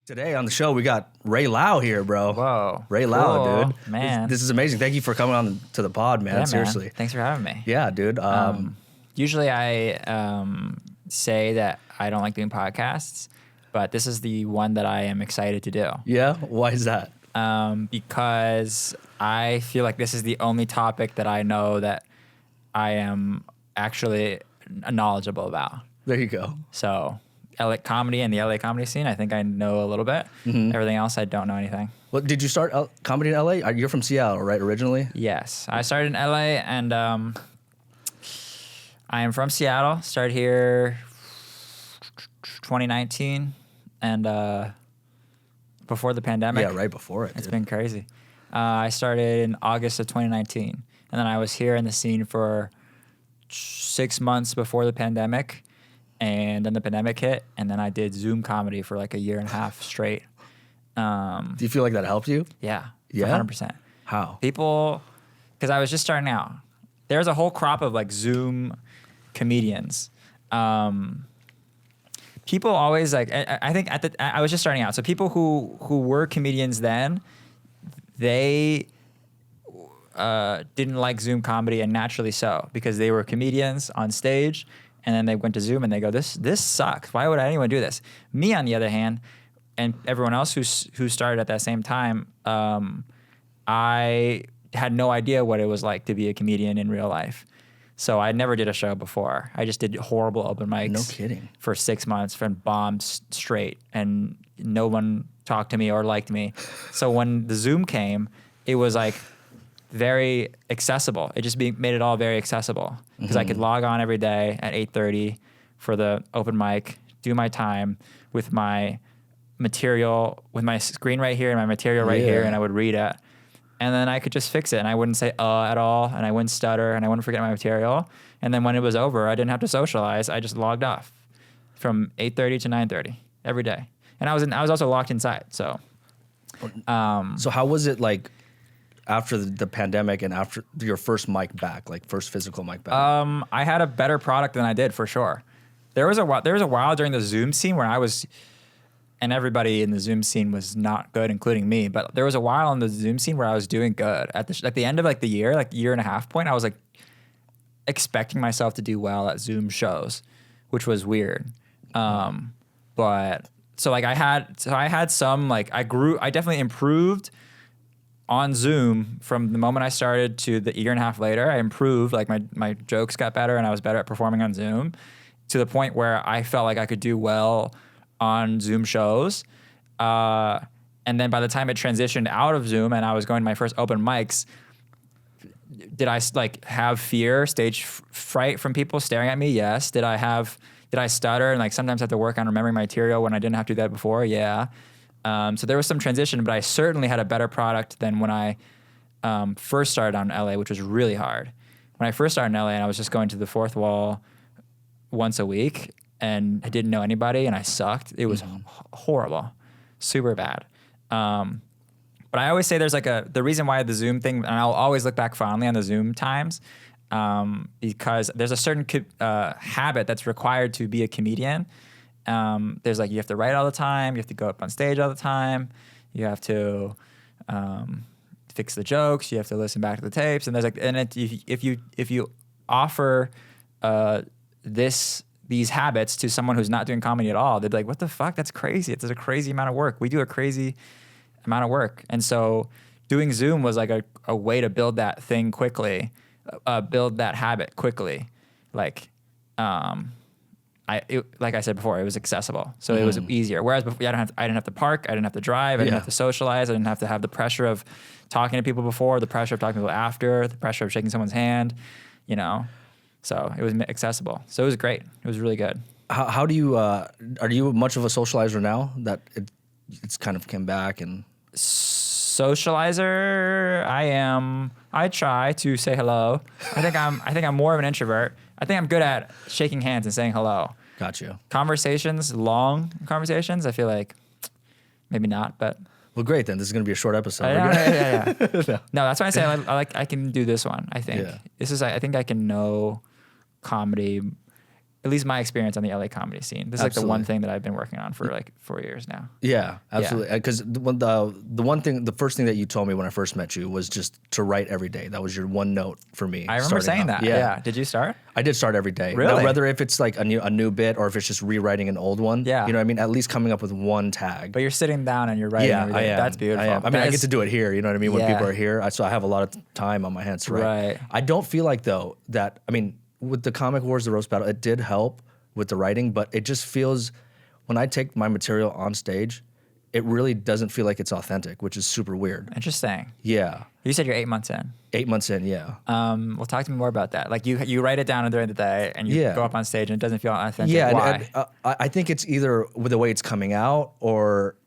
Today on the show, we got Ray Lau here, bro. Whoa. Ray cool. Lau, dude. Man. This is amazing. Thank you for coming on to the pod, man. Yeah, Seriously. Man. Thanks for having me. Yeah, dude. Usually I say that I don't like doing podcasts, but this is the one that I am excited to do. Yeah? Why is that? Because I feel like this is the only topic that I know that I am actually knowledgeable about. There you go. So LA comedy and the LA comedy scene, I think I know a little bit. Mm-hmm. Everything else, I don't know anything. Well, did you start comedy in LA? You're from Seattle, right, originally? Yes. I started in LA, and I am from Seattle. Started here 2019, and before the pandemic. Yeah, right before it. It's been crazy. I started in August of 2019, and then I was here in the scene for 6 months before the pandemic. And then the pandemic hit, and then I did Zoom comedy for like a year and a half straight. Do you feel like that helped you? Yeah. Yeah? 100%. How? People, because I was just starting out. There's a whole crop of like Zoom comedians. People always like, I think I was just starting out. So people who were comedians then, they didn't like Zoom comedy, and naturally so, because they were comedians on stage. And then they went to Zoom and they go, this sucks. Why would anyone do this? Me, on the other hand, and everyone else who started at that same time, I had no idea what it was like to be a comedian in real life. So I never did a show before. I just did horrible open mics. No kidding. For 6 months, from bombs straight, and no one talked to me or liked me. So when the Zoom came, it was like very accessible. It just made it all very accessible, because I could log on every day at 8:30 for the open mic, do my time with my material, with my screen right here and my material right here, and I would read it. And then I could just fix it, and I wouldn't say at all, and I wouldn't stutter, and I wouldn't forget my material. And then when it was over, I didn't have to socialize. I just logged off from 8:30 to 9:30 every day. And I was also locked inside, so. So how was it like after the pandemic and after your first mic back, like first physical mic back? I had a better product than I did, for sure. There was a while during the Zoom scene where I was, and everybody in the Zoom scene was not good, including me. But there was a while in the Zoom scene where I was doing good. At the end of like the year, like year and a half point, I was like expecting myself to do well at Zoom shows, which was weird. But so like I had some, like I definitely improved on Zoom from the moment I started to the year and a half later. I improved, like my jokes got better, and I was better at performing on Zoom, to the point where I felt like I could do well on Zoom shows. And then by the time it transitioned out of Zoom and I was going to my first open mics, did I like have fear, stage fright from people staring at me? Yes. Did I stutter and like sometimes have to work on remembering my material when I didn't have to do that before? Yeah. So there was some transition, but I certainly had a better product than when I first started out in LA, which was really hard. When I first started in LA, and I was just going to the fourth wall once a week, and I didn't know anybody, and I sucked. It was horrible, super bad. But I always say there's like the reason why the Zoom thing, and I'll always look back fondly on the Zoom times, because there's a certain habit that's required to be a comedian. There's like, you have to write all the time, you have to go up on stage all the time, you have to fix the jokes, you have to listen back to the tapes, and there's like, and if you offer these habits to someone who's not doing comedy at all, they'd be like, what the fuck? That's crazy. It's a crazy amount of work. We do a crazy amount of work. And so doing Zoom was like a way to build that thing quickly, build that habit quickly. Like, like I said before, it was accessible, so it was easier. Whereas before, I didn't have to park, I didn't have to drive, I didn't have to socialize, I didn't have to have the pressure of talking to people before, the pressure of talking to people after, the pressure of shaking someone's hand, you know. So it was accessible. So it was great. It was really good. How do you are you much of a socializer now that it's kind of came back? And socializer, I am. I try to say hello. I think I'm more of an introvert. I think I'm good at shaking hands and saying hello. Got you. Conversations, long conversations, I feel like maybe not, but. Well, great then. This is going to be a short episode. Yeah. No, that's why I say I can do this one. I think this is. I think I can know comedy at least my experience on the LA comedy scene. This is like the one thing that I've been working on for like 4 years now. Yeah, absolutely. Because the first thing that you told me when I first met you was just to write every day. That was your one note for me. I remember saying that. Yeah. Did you start? I did start every day. Really? Now, whether if it's like a new bit or if it's just rewriting an old one. Yeah. You know what I mean? At least coming up with one tag. But you're sitting down and you're writing every day. That's beautiful. I mean, I get to do it here. You know what I mean? When people are here, so I have a lot of time on my hands to write. Right. I don't feel like though that with the Comic Wars, the roast battle, it did help with the writing, but it just feels, when I take my material on stage, it really doesn't feel like it's authentic, which is super weird. Interesting. Yeah. You said you're 8 months in. 8 months in, yeah. Well, talk to me more about that. Like you write it down during the day and you go up on stage and it doesn't feel authentic. Yeah. Why? And, I think it's either with the way it's coming out or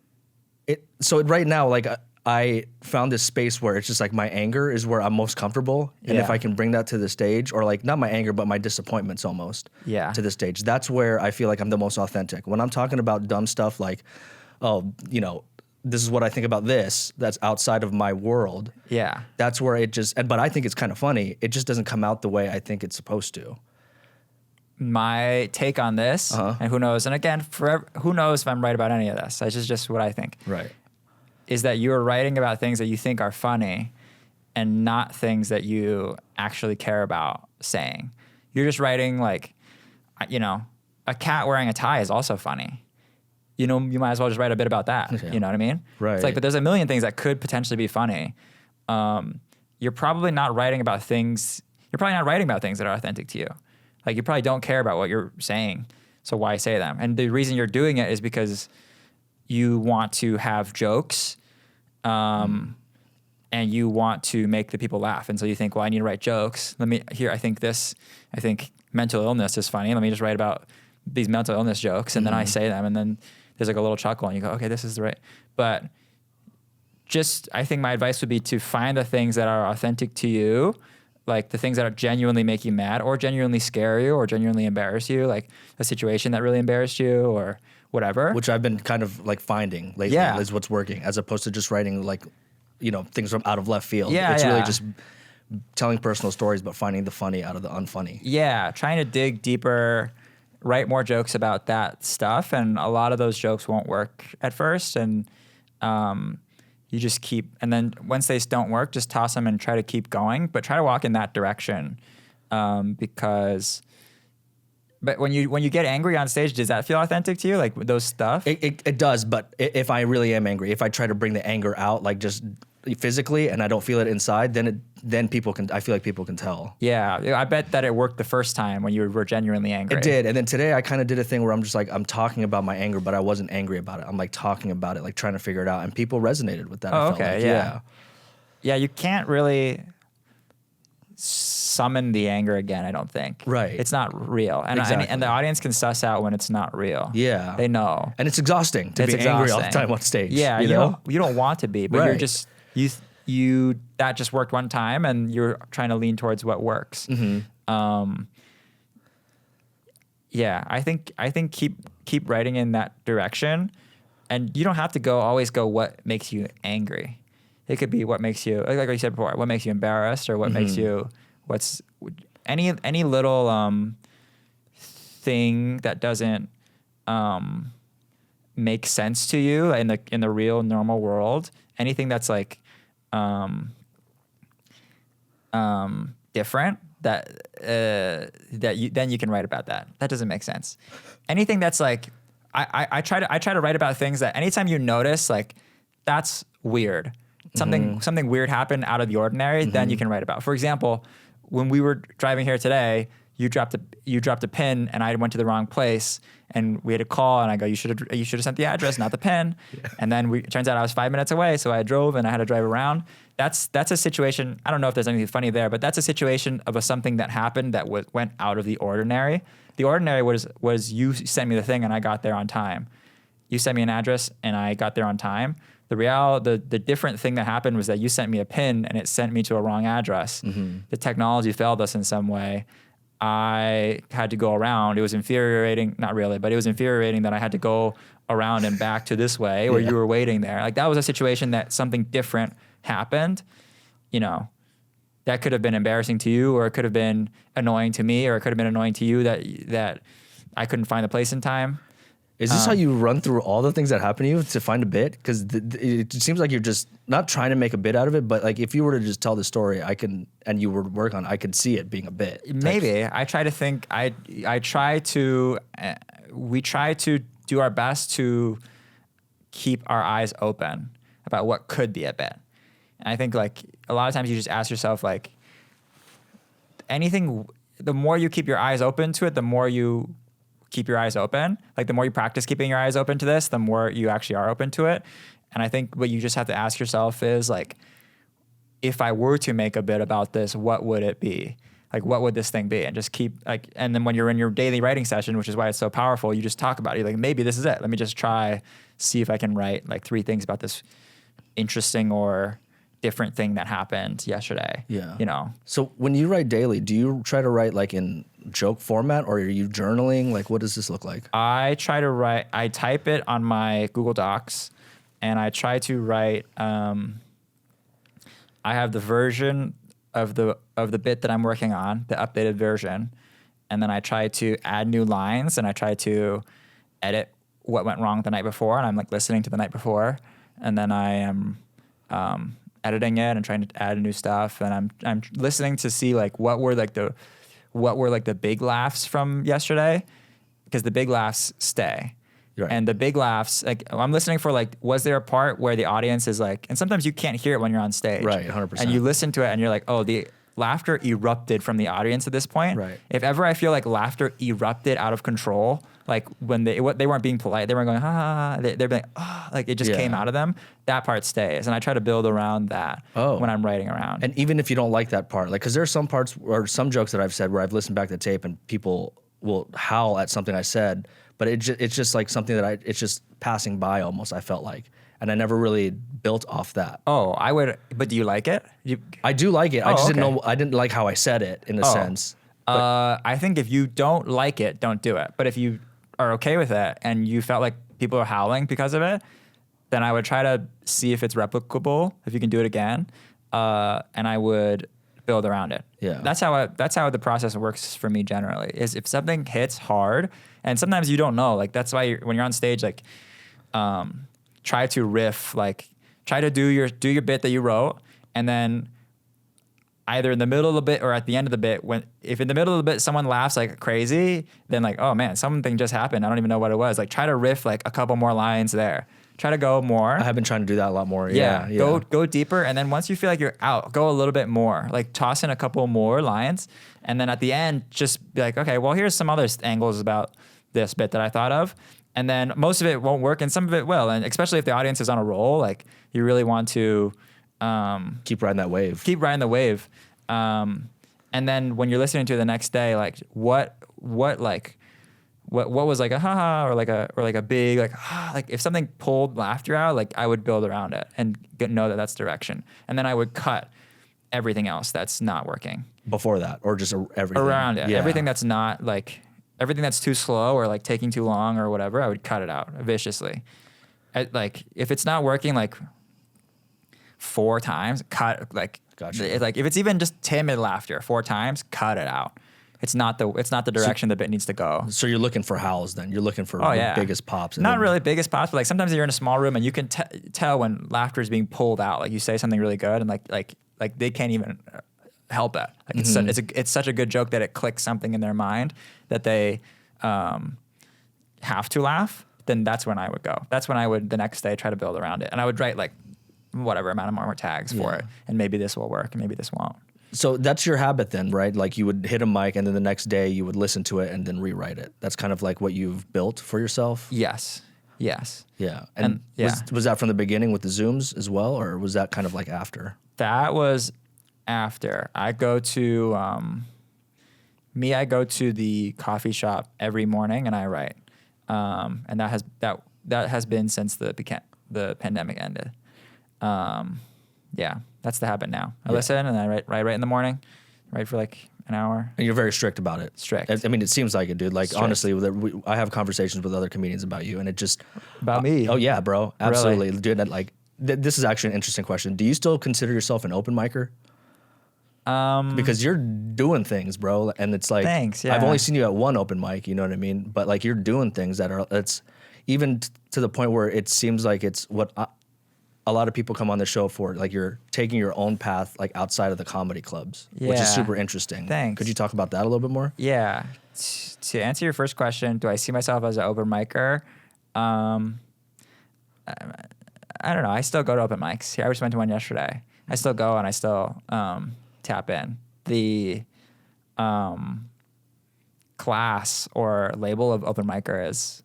right now, like I found this space where it's just like my anger is where I'm most comfortable. And if I can bring that to the stage, or like not my anger, but my disappointments almost to the stage, that's where I feel like I'm the most authentic. When I'm talking about dumb stuff like, oh, this is what I think about this, that's outside of my world. Yeah. That's where it just, but I think it's kind of funny. It just doesn't come out the way I think it's supposed to. My take on this, and who knows, and again, who knows if I'm right about any of this. It's just what I think. Right. Is that you're writing about things that you think are funny and not things that you actually care about saying. You're just writing like, a cat wearing a tie is also funny. You might as well just write a bit about that. Yeah. You know what I mean? Right. It's like, but there's a million things that could potentially be funny. You're probably not writing about things that are authentic to you. Like you probably don't care about what you're saying. So why say them? And the reason you're doing it is because you want to have jokes, and you want to make the people laugh. And so you think, well, I need to write jokes. I think mental illness is funny. Let me just write about these mental illness jokes. And then I say them, and then there's like a little chuckle and you go, okay, this is the right. But I think my advice would be to find the things that are authentic to you, like the things that are genuinely make you mad or genuinely scare you or genuinely embarrass you, like a situation that really embarrassed you or whatever. Which I've been kind of like finding lately is what's working, as opposed to just writing like, things from out of left field. It's really just telling personal stories, but finding the funny out of the unfunny. Yeah, trying to dig deeper, write more jokes about that stuff. And a lot of those jokes won't work at first. And you just and then once they don't work, just toss them and try to keep going, but try to walk in that direction. But when you get angry on stage, does that feel authentic to you? Like those stuff? It does, but if I really am angry, if I try to bring the anger out, like just physically, and I don't feel it inside, then I feel like people can tell. Yeah, I bet that it worked the first time when you were genuinely angry. It did, and then today I kind of did a thing where I'm just like, I'm talking about my anger, but I wasn't angry about it. I'm like talking about it, like trying to figure it out, and people resonated with that. Oh, okay, yeah. Yeah, you can't really summon the anger again, I don't think. Right. It's not real. And and the audience can suss out when it's not real. Yeah. They know. And it's exhausting to be angry all the time on stage. Yeah, you don't want to be, but you're just that just worked one time and you're trying to lean towards what works. Mm-hmm. I think keep writing in that direction, and you don't have to always go what makes you angry. It could be what makes you, like you said before, what makes you embarrassed, or what makes you, what's any little thing that doesn't make sense to you in the real normal world. Anything that's like different that you can write about that. That doesn't make sense. Anything that's like I try to write about things that anytime you notice like that's weird. Something weird happened out of the ordinary, then you can write about. For example, when we were driving here today, you dropped a pin and I went to the wrong place and we had a call and I go, you should have sent the address, not the pin. Yeah. And then it turns out I was 5 minutes away, so I drove and I had to drive around. That's a situation. I don't know if there's anything funny there, but that's a situation of something that happened that went out of the ordinary. The ordinary was you sent me the thing and I got there on time. You sent me an address and I got there on time. The different thing that happened was that you sent me a pin and it sent me to a wrong address. The technology failed us in some way. I had to go around. It was infuriating, not really, but it was infuriating that I had to go around and back to this way where you were waiting there. Like that was a situation that something different happened, that could have been embarrassing to you, or it could have been annoying to me, or it could have been annoying to you that I couldn't find the place in time. Is this how you run through all the things that happen to you to find a bit? Because it seems like you're just not trying to make a bit out of it, but like if you were to just tell the story, and you were to work on, I could see it being a bit. Maybe I try to think. We try to do our best to keep our eyes open about what could be a bit. And I think like a lot of times you just ask yourself like anything. The more you keep your eyes open to it, the more you keep your eyes open. Like the more you practice keeping your eyes open to this, the more you actually are open to it. And I think what you just have to ask yourself is like, if I were to make a bit about this, what would it be? Like, what would this thing be? And just keep like, and then when you're in your daily writing session, which is why it's so powerful, you just talk about it. You're like, maybe this is it. Let me just try, see if I can write like 3 things about this interesting or different thing that happened yesterday. Yeah. You know? So when you write daily, do you try to write like in joke format or are you journaling? Like, what does this look like? I try to write, I type it on my Google Docs and I try to write, I have the version of the bit that I'm working on, the updated version. And then I try to add new lines and I try to edit what went wrong the night before. And I'm like listening to the night before. And then I am, editing it and trying to add new stuff. And I'm listening to see like what were the big laughs from yesterday, because the big laughs stay. Right. And the big laughs, like I'm listening for like, was there a part where the audience is like, and sometimes you can't hear it when you're on stage. Right, 100%. And you listen to it and you're like, oh, the laughter erupted from the audience at this point. Right. If ever I feel like laughter erupted out of control, like when they weren't being polite, they weren't going, ha, ha, ha. They're like, oh, like it just came out of them. That part stays. And I try to build around that when I'm writing around. And even if you don't like that part, like, cause there's some parts or some jokes that I've said where I've listened back to the tape and people will howl at something I said, but it's just like something that it's just passing by almost, I felt like. And I never really built off that. Oh, I would, but do you like it? I do like it. I just didn't know, I didn't like how I said it in a sense. I think if you don't like it, don't do it. But if you are okay with it and you felt like people are howling because of it, then I would try to see if it's replicable, if you can do it again. And I would build around it. Yeah. That's how the process works for me generally, is if something hits hard, and sometimes you don't know, like that's why when you're on stage, like, try to riff, like try to do your bit that you wrote, and then either in the middle of the bit or at the end of the bit, if in the middle of the bit someone laughs like crazy, then like, oh man, something just happened. I don't even know what it was. Like try to riff like a couple more lines there. Try to go more. I have been trying to do that a lot more. Yeah. Go deeper, and then once you feel like you're out, go a little bit more. Like toss in a couple more lines, and then at the end, just be like, okay, well here's some other angles about this bit that I thought of. And then most of it won't work and some of it will. And especially if the audience is on a roll, like you really want to keep riding that wave. Keep riding the wave. And then when you're listening to it the next day, like what was like a ha or like a big like like if something pulled laughter out, like I would build around it and know that that's direction. And then I would cut everything else that's not working Before that, or just everything around it. Yeah. Everything that's not like. Everything that's too slow or like taking too long or whatever, I would cut it out viciously. Like if it's not working like 4 times, cut like. Gotcha. Like if it's even just timid laughter 4 times, cut it out. It's not the direction the bit needs to go. So you're looking for howls then. You're looking for the biggest pops. Not really biggest pops, but like sometimes you're in a small room and you can tell when laughter is being pulled out. Like you say something really good and like they can't even help it. Like it's such a good joke that it clicks something in their mind that they have to laugh. Then that's when I would go. That's when I would the next day try to build around it, and I would write like whatever amount of more tags for it, and maybe this will work, and maybe this won't. So that's your habit then, right? Like you would hit a mic, and then the next day you would listen to it and then rewrite it. That's kind of like what you've built for yourself. Yes. Yeah. And was that from the beginning with the Zooms as well, or was that kind of like after? That was after. I go to I go to the coffee shop every morning and I write, and that has been since the pandemic ended. That's the habit now. I listen and I write in the morning, write for like an hour. And you're very strict about it. Strict. I mean, it seems like it, dude. Like Strict. honestly, I have conversations with other comedians about you, and it just About me? Oh yeah, bro, absolutely, Really? dude. Like this is actually an interesting question. Do you still consider yourself an open micer? Because you're doing things, bro, and it's like Thanks, yeah. I've only seen you at one open mic, you know what I mean? But like you're doing things that are it's even to the point where it seems like it's what a lot of people come on the show for. Like you're taking your own path like outside of the comedy clubs, which is Yeah. super interesting. Thanks. Could you talk about that a little bit more? Yeah. To answer your first question, do I see myself as an open micer? I don't know. I still go to open mics. I just went to one yesterday. I still go and I still tap in. The class or label of open micer is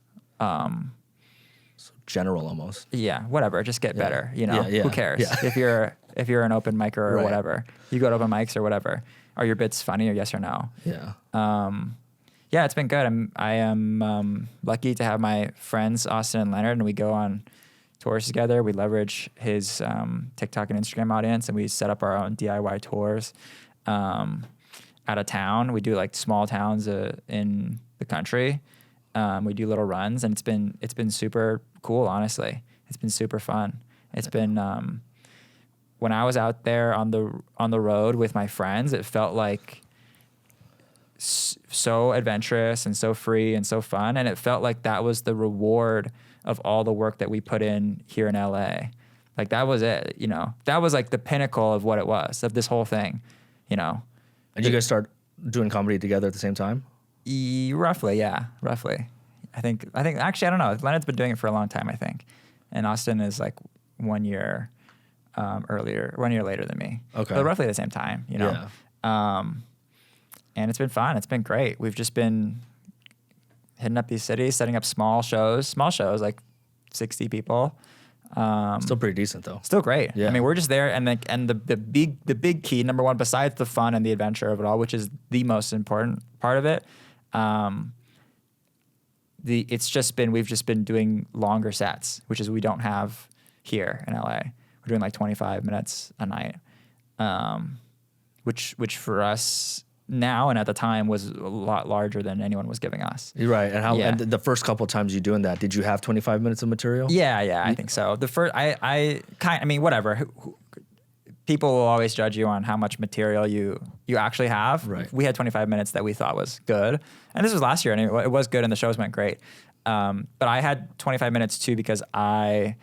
General almost. yeah, whatever. Just get better. You know, Yeah. who cares Yeah. if you're an open micer or Right. whatever. You go to open mics or whatever. Are your bits funny or yes or no? Yeah. Yeah, it's been good. I am lucky to have my friends Austin and Leonard, and we go on tours together. We leverage his TikTok and Instagram audience, and we set up our own DIY tours out of town. We do like small towns in the country. We do little runs, and it's been super cool. Honestly, it's been super fun. It's been when I was out there on the road with my friends, it felt like so adventurous and so free and so fun, and it felt like that was the reward of all the work that we put in here in LA. Like that was it, you know. That was like the pinnacle of what it was, of this whole thing, you know. And you guys start doing comedy together at the same time? Roughly, yeah, roughly. I think actually I don't know. Leonard's been doing it for a long time, I think, and Austin is like 1 year earlier, 1 year later than me. Okay, but roughly at the same time, you know. Yeah. And it's been fun. It's been great. We've just been hitting up these cities, setting up small shows, like 60 people. Still pretty decent though. Still great. Yeah. I mean, we're just there, and the big key, number one, besides the fun and the adventure of it all, which is the most important part of it, we've just been doing longer sets, which is we don't have here in LA. We're doing like 25 minutes a night, which for us now and at the time was a lot larger than anyone was giving us. You're right. And how? Yeah. And the first couple of times you doing that, did you have 25 minutes of material? Yeah, I think so. The first, I mean, whatever. People will always judge you on how much material you actually have. Right. We had 25 minutes that we thought was good, and this was last year, and it was good, and the shows went great. But I had 25 minutes too because I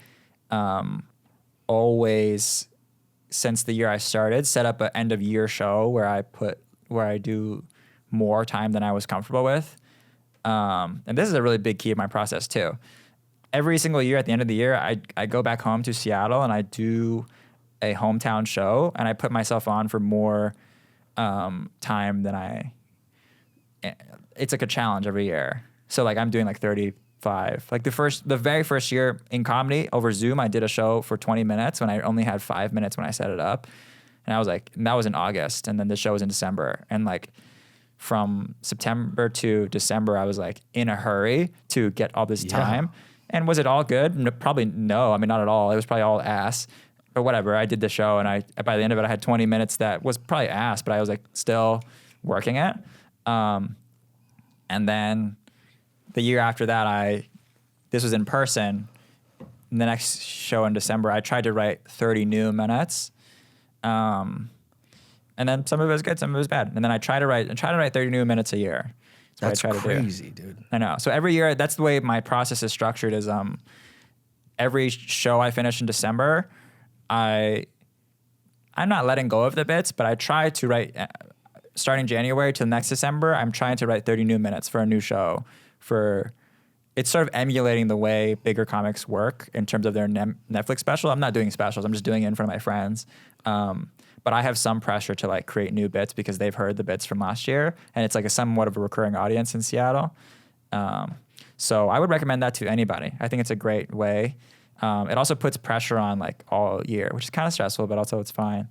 always, since the year I started, set up an end of year show where I do more time than I was comfortable with. And this is a really big key of my process too. Every single year at the end of the year, I go back home to Seattle and I do a hometown show, and I put myself on for more time than it's like a challenge every year. So like I'm doing like 35. Like the very first year in comedy over Zoom, I did a show for 20 minutes when I only had 5 minutes when I set it up. And I was like, and that was in August, and then the show was in December. And like from September to December, I was like in a hurry to get all this time. And was it all good? Probably no. I mean, not at all. It was probably all ass. But whatever. I did the show, and by the end of it, I had 20 minutes that was probably ass, but I was like still working it. And then the year after that, this was in person. And the next show in December, I tried to write 30 new minutes. And then some of it was good, some of it was bad. And then I try to write 30 new minutes a year. That's crazy, dude. I know. So every year, that's the way my process is structured. Is every show I finish in December, I'm not letting go of the bits, but I try to write. Starting January to next December, I'm trying to write 30 new minutes for a new show. It's sort of emulating the way bigger comics work in terms of their Netflix special. I'm not doing specials. I'm just doing it in front of my friends. But I have some pressure to like create new bits because they've heard the bits from last year, and it's like somewhat of a recurring audience in Seattle. So I would recommend that to anybody. I think it's a great way. It also puts pressure on like all year, which is kind of stressful, but also it's fine.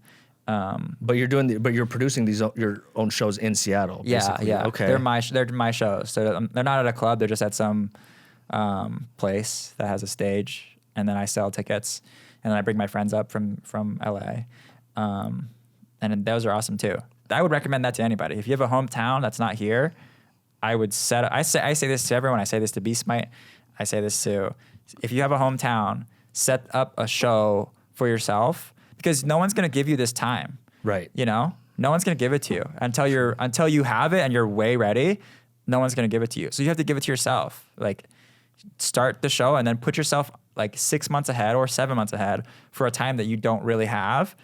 But you're producing your own shows in Seattle. Basically. Yeah. Okay. They're my shows. So they're not at a club. They're just at some place that has a stage, and then I sell tickets, and then I bring my friends up from LA. And those are awesome too. I would recommend that to anybody. If you have a hometown that's not here, I say this to everyone. I say this to Beastmite. I say this to, if you have a hometown, set up a show for yourself, because no one's going to give you this time. Right. You know, no one's gonna give it to you until you have it and you're way ready. No one's gonna give it to you. So you have to give it to yourself. Like, start the show and then put yourself like 6 months ahead or 7 months ahead for a time that you don't really have,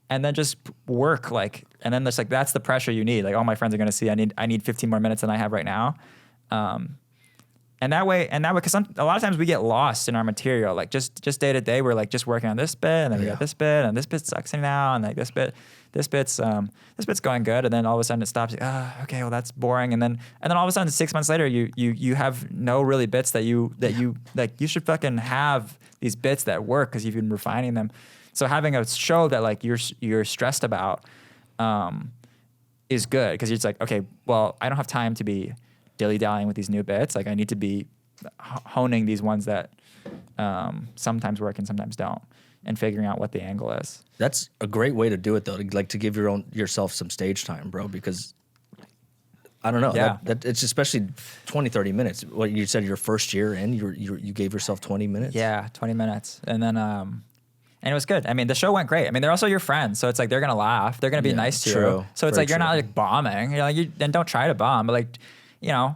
and then just work like. And then there's like, that's the pressure you need. Like, all my friends are gonna see I need 15 more minutes than I have right now. And that way, because a lot of times we get lost in our material. Like, just day to day, we're like just working on this bit, and then we got this bit, and this bit sucks now, and like this bit's going good, and then all of a sudden it stops. Okay, well, that's boring, and then all of a sudden 6 months later, you have no really bits that you like. You should fucking have these bits that work because you've been refining them. So having a show that like you're stressed about is good, because you're just like, okay, well, I don't have time to be dilly-dallying with these new bits. Like, I need to be honing these ones that sometimes work and sometimes don't, and figuring out what the angle is. That's a great way to do it, though, to give yourself some stage time, bro, because I don't know. Yeah. That it's especially 20, 30 minutes. What you said, your first year in, you gave yourself 20 minutes? Yeah, 20 minutes. And then and it was good. I mean, the show went great. I mean, they're also your friends, so it's like they're gonna laugh, they're gonna be nice to you. So it's like you're not like bombing. You're like, then don't try to bomb, but like, you know,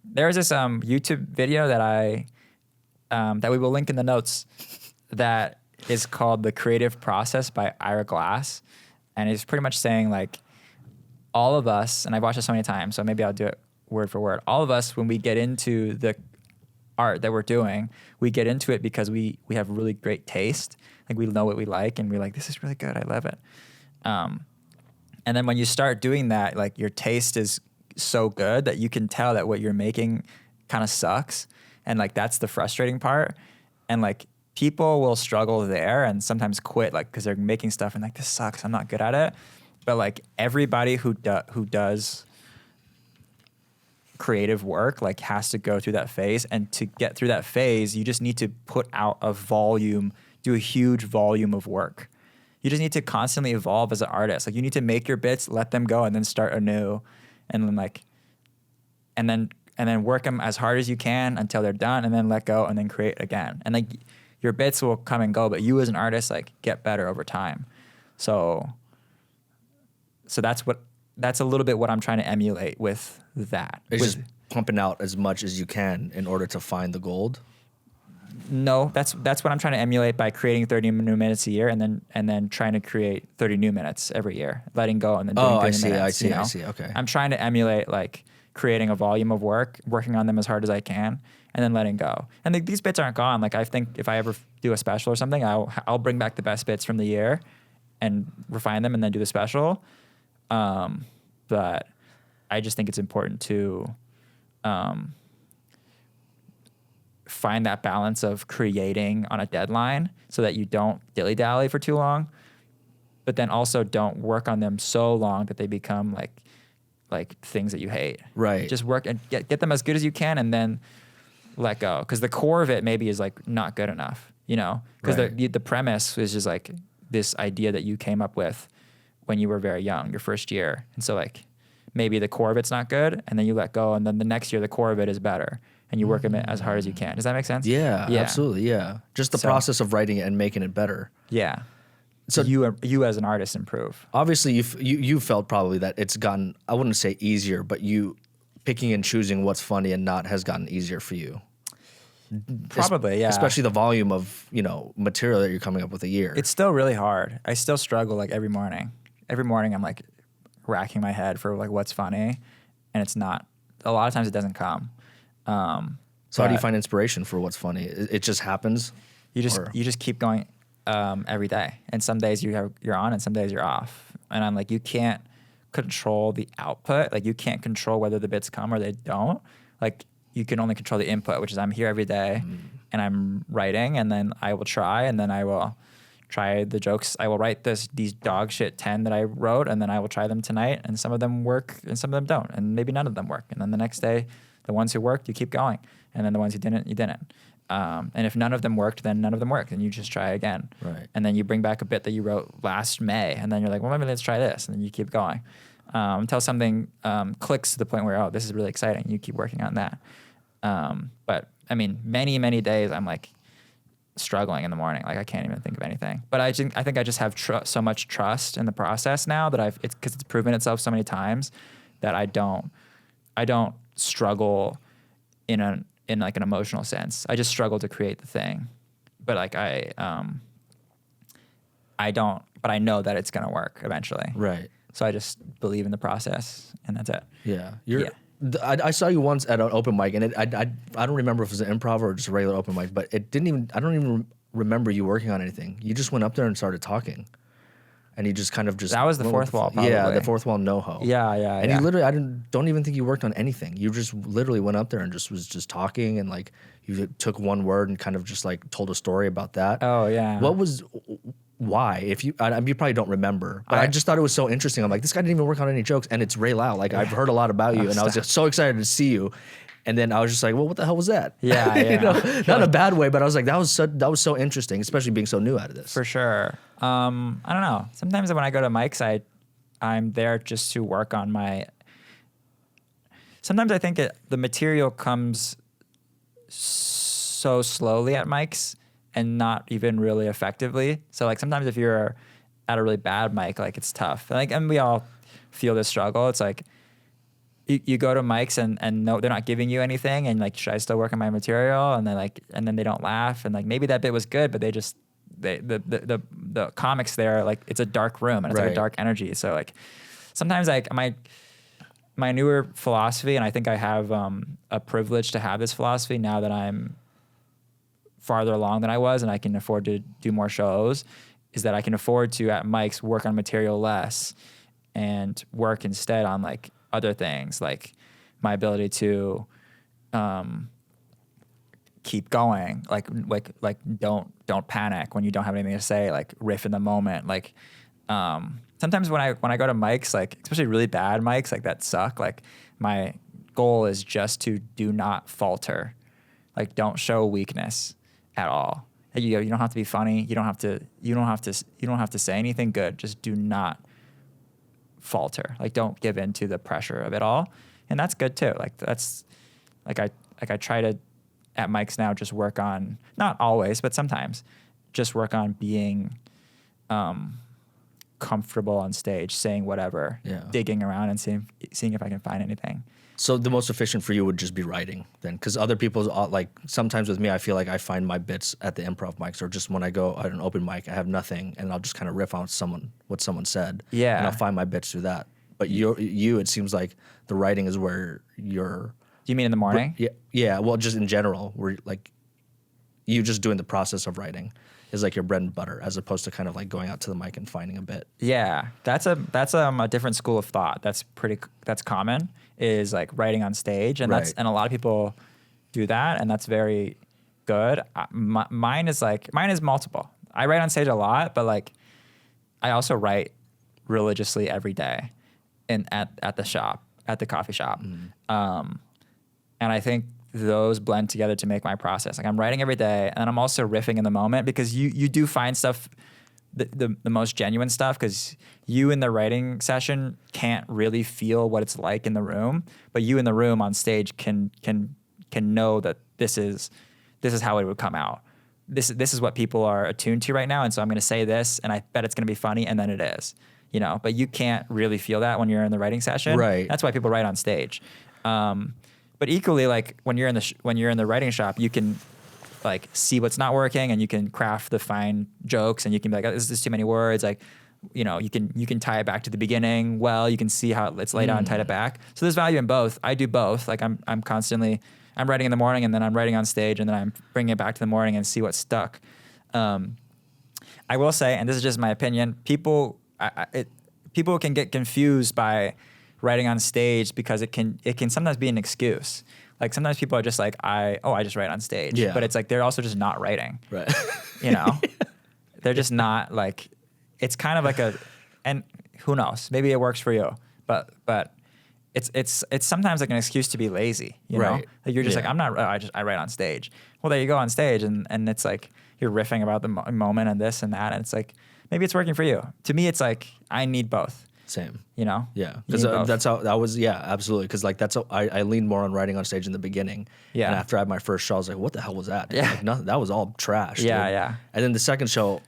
there's this YouTube video that that we will link in the notes that is called The Creative Process by Ira Glass. And it's pretty much saying like, all of us, and I've watched it so many times, so maybe I'll do it word for word. All of us, when we get into the art that we're doing, we get into it because we have really great taste. Like, we know what we like, and we're like, this is really good, I love it. And then when you start doing that, like, your taste is so good that you can tell that what you're making kind of sucks, and like, that's the frustrating part. And like, people will struggle there and sometimes quit, like, because they're making stuff and like, this sucks, I'm not good at it. But like, everybody who does creative work like has to go through that phase, and to get through that phase, you just need to put out do a huge volume of work. You just need to constantly evolve as an artist. Like, you need to make your bits, let them go, and then start anew. And then like, and then work them as hard as you can until they're done, and then let go, and then create again. And like, your bits will come and go, but you as an artist like get better over time. So that's a little bit what I'm trying to emulate with that. It's just pumping out as much as you can in order to find the gold. No, that's what I'm trying to emulate by creating 30 new minutes a year, and then trying to create 30 new minutes every year, letting go, and then doing 30 minutes. I see. Okay. I'm trying to emulate like creating a volume of work, working on them as hard as I can, and then letting go. And these bits aren't gone. Like, I think if I ever do a special or something, I'll bring back the best bits from the year and refine them, and then do the special. But I just think it's important to find that balance of creating on a deadline so that you don't dilly-dally for too long, but then also don't work on them so long that they become like things that you hate. Right. Just work and get them as good as you can, and then let go. Because the core of it maybe is like not good enough, you know? Because the premise is just like this idea that you came up with when you were very young, your first year. And so like, maybe the core of it's not good, and then you let go, and then the next year the core of it is better, and you work on it as hard as you can. Does that make sense? Yeah. Absolutely. Yeah. Just the process of writing it and making it better. Yeah. So you as an artist improve. Obviously, you felt probably that it's gotten, I wouldn't say easier, but you picking and choosing what's funny and not has gotten easier for you. Probably, yeah. Especially the volume of, material that you're coming up with a year. It's still really hard. I still struggle like every morning. Every morning I'm like racking my head for like what's funny, and it's not. A lot of times it doesn't come. So how do you find inspiration for what's funny? It just happens? You just keep going every day. And some days you're on, and some days you're off. And I'm like, you can't control the output. Like, you can't control whether the bits come or they don't. Like, you can only control the input, which is I'm here every day and I'm writing, and then I will try, and then I will try the jokes. I will write these dog shit 10 that I wrote, and then I will try them tonight, and some of them work and some of them don't, and maybe none of them work. And then the next day, the ones who worked, you keep going. And then the ones who didn't, you didn't. And if none of them worked, then none of them worked, and you just try again. Right. And then you bring back a bit that you wrote last May, and then you're like, well, maybe let's try this, and then you keep going until something clicks to the point where, oh, this is really exciting. You keep working on that. But I mean, many days I'm like struggling in the morning. Like I can't even think of anything. But I think I just have so much trust in the process now that because it's proven itself so many times that I don't struggle in like an emotional sense. I just struggle to create the thing. But like I don't, but I know that it's going to work eventually. Right. So I just believe in the process and that's it. Yeah. I saw you once at an open mic, and I don't remember if it was an improv or just a regular open mic, but I don't even remember you working on anything. You just went up there and started talking, and you just kind of just. That was the fourth wall, probably. Yeah, the fourth wall no-ho. Yeah. And you literally, don't even think you worked on anything. You just literally went up there and was just talking, and like you took one word and kind of just like told a story about that. Oh yeah. Why? If you probably don't remember, but I just thought it was so interesting. I'm like, this guy didn't even work on any jokes, and it's Ray Lau. Like I've heard a lot about you, and I was just so excited to see you. And then I was just like, well, what the hell was that? Yeah. You know, not in a bad way, but I was like, that was so interesting, especially being so new out of this. For sure. I don't know. Sometimes when I go to mics, I'm there just to work on my. Sometimes I think the material comes so slowly at mics and not even really effectively. So like sometimes if you're at a really bad mic, like it's tough. And we all feel this struggle. It's like you go to mics and no, they're not giving you anything, and like, should I still work on my material? And then they don't laugh, and like maybe that bit was good, but the comics there, like it's a dark room and it's like a dark energy. So like sometimes like my newer philosophy, and I think I have a privilege to have this philosophy now that I'm farther along than I was and I can afford to do more shows, is that I can afford to at mics work on material less and work instead on like other things, like my ability to keep going, like don't panic when you don't have anything to say, like riff in the moment. Like sometimes when I go to mics, like especially really bad mics like that suck, like my goal is just to do not falter, like don't show weakness at all. You don't have to be funny. You don't have to say anything good. Just do not falter. Like don't give in to the pressure of it all. And that's good too. Like that's like I try to at mics now just work on, not always, but sometimes just work on being comfortable on stage, saying whatever, digging around and seeing if I can find anything. So the most efficient for you would just be writing then? Because other people, like sometimes with me, I feel like I find my bits at the improv mics, or just when I go at an open mic, I have nothing and I'll just kind of riff on what someone said. Yeah. And I'll find my bits through that. But you, it seems like the writing is where you're. Do you mean in the morning? Yeah. Well, just in general, where like you just doing the process of writing is like your bread and butter, as opposed to kind of like going out to the mic and finding a bit. Yeah, that's a different school of thought. That's common, is like writing on stage, and and a lot of people do that, and that's very good. Mine is multiple. I write on stage a lot, but like I also write religiously every day, at the coffee shop, and I think those blend together to make my process. Like I'm writing every day, and I'm also riffing in the moment, because you do find stuff, the most genuine stuff, because you in the writing session can't really feel what it's like in the room, but you in the room on stage can know that this is how it would come out. This is what people are attuned to right now, and so I'm going to say this, and I bet it's going to be funny, and then it is, But you can't really feel that when you're in the writing session. Right. That's why people write on stage. But equally, like when you're in the writing shop, you can like see what's not working, and you can craft the fine jokes, and you can be like, oh, this is too many words. Like, you can tie it back to the beginning. Well, you can see how it's laid out and tied it back. So there's value in both. I do both. Like I'm writing in the morning, and then I'm writing on stage, and then I'm bringing it back to the morning and see what stuck. I will say, and this is just my opinion, people can get confused by writing on stage, because it can sometimes be an excuse. Like sometimes people are just like, I just write on stage. Yeah. But it's like they're also just not writing. Right. They're just not like, it's kind of like and who knows, maybe it works for you, but it's sometimes like an excuse to be lazy, you know? Like you're just like, I write on stage. Well, there you go on stage, and it's like you're riffing about the moment and this and that, and it's like maybe it's working for you. To me, it's like I need both. Same. You know? Yeah, You because need both. that's how that was. Yeah, absolutely. Because like that's how I leaned more on writing on stage in the beginning. Yeah. And after I had my first show, I was like, "What the hell was that?" Dude? Yeah. Like, nothing. That was all trash. Yeah, dude. yeah. And then the second show,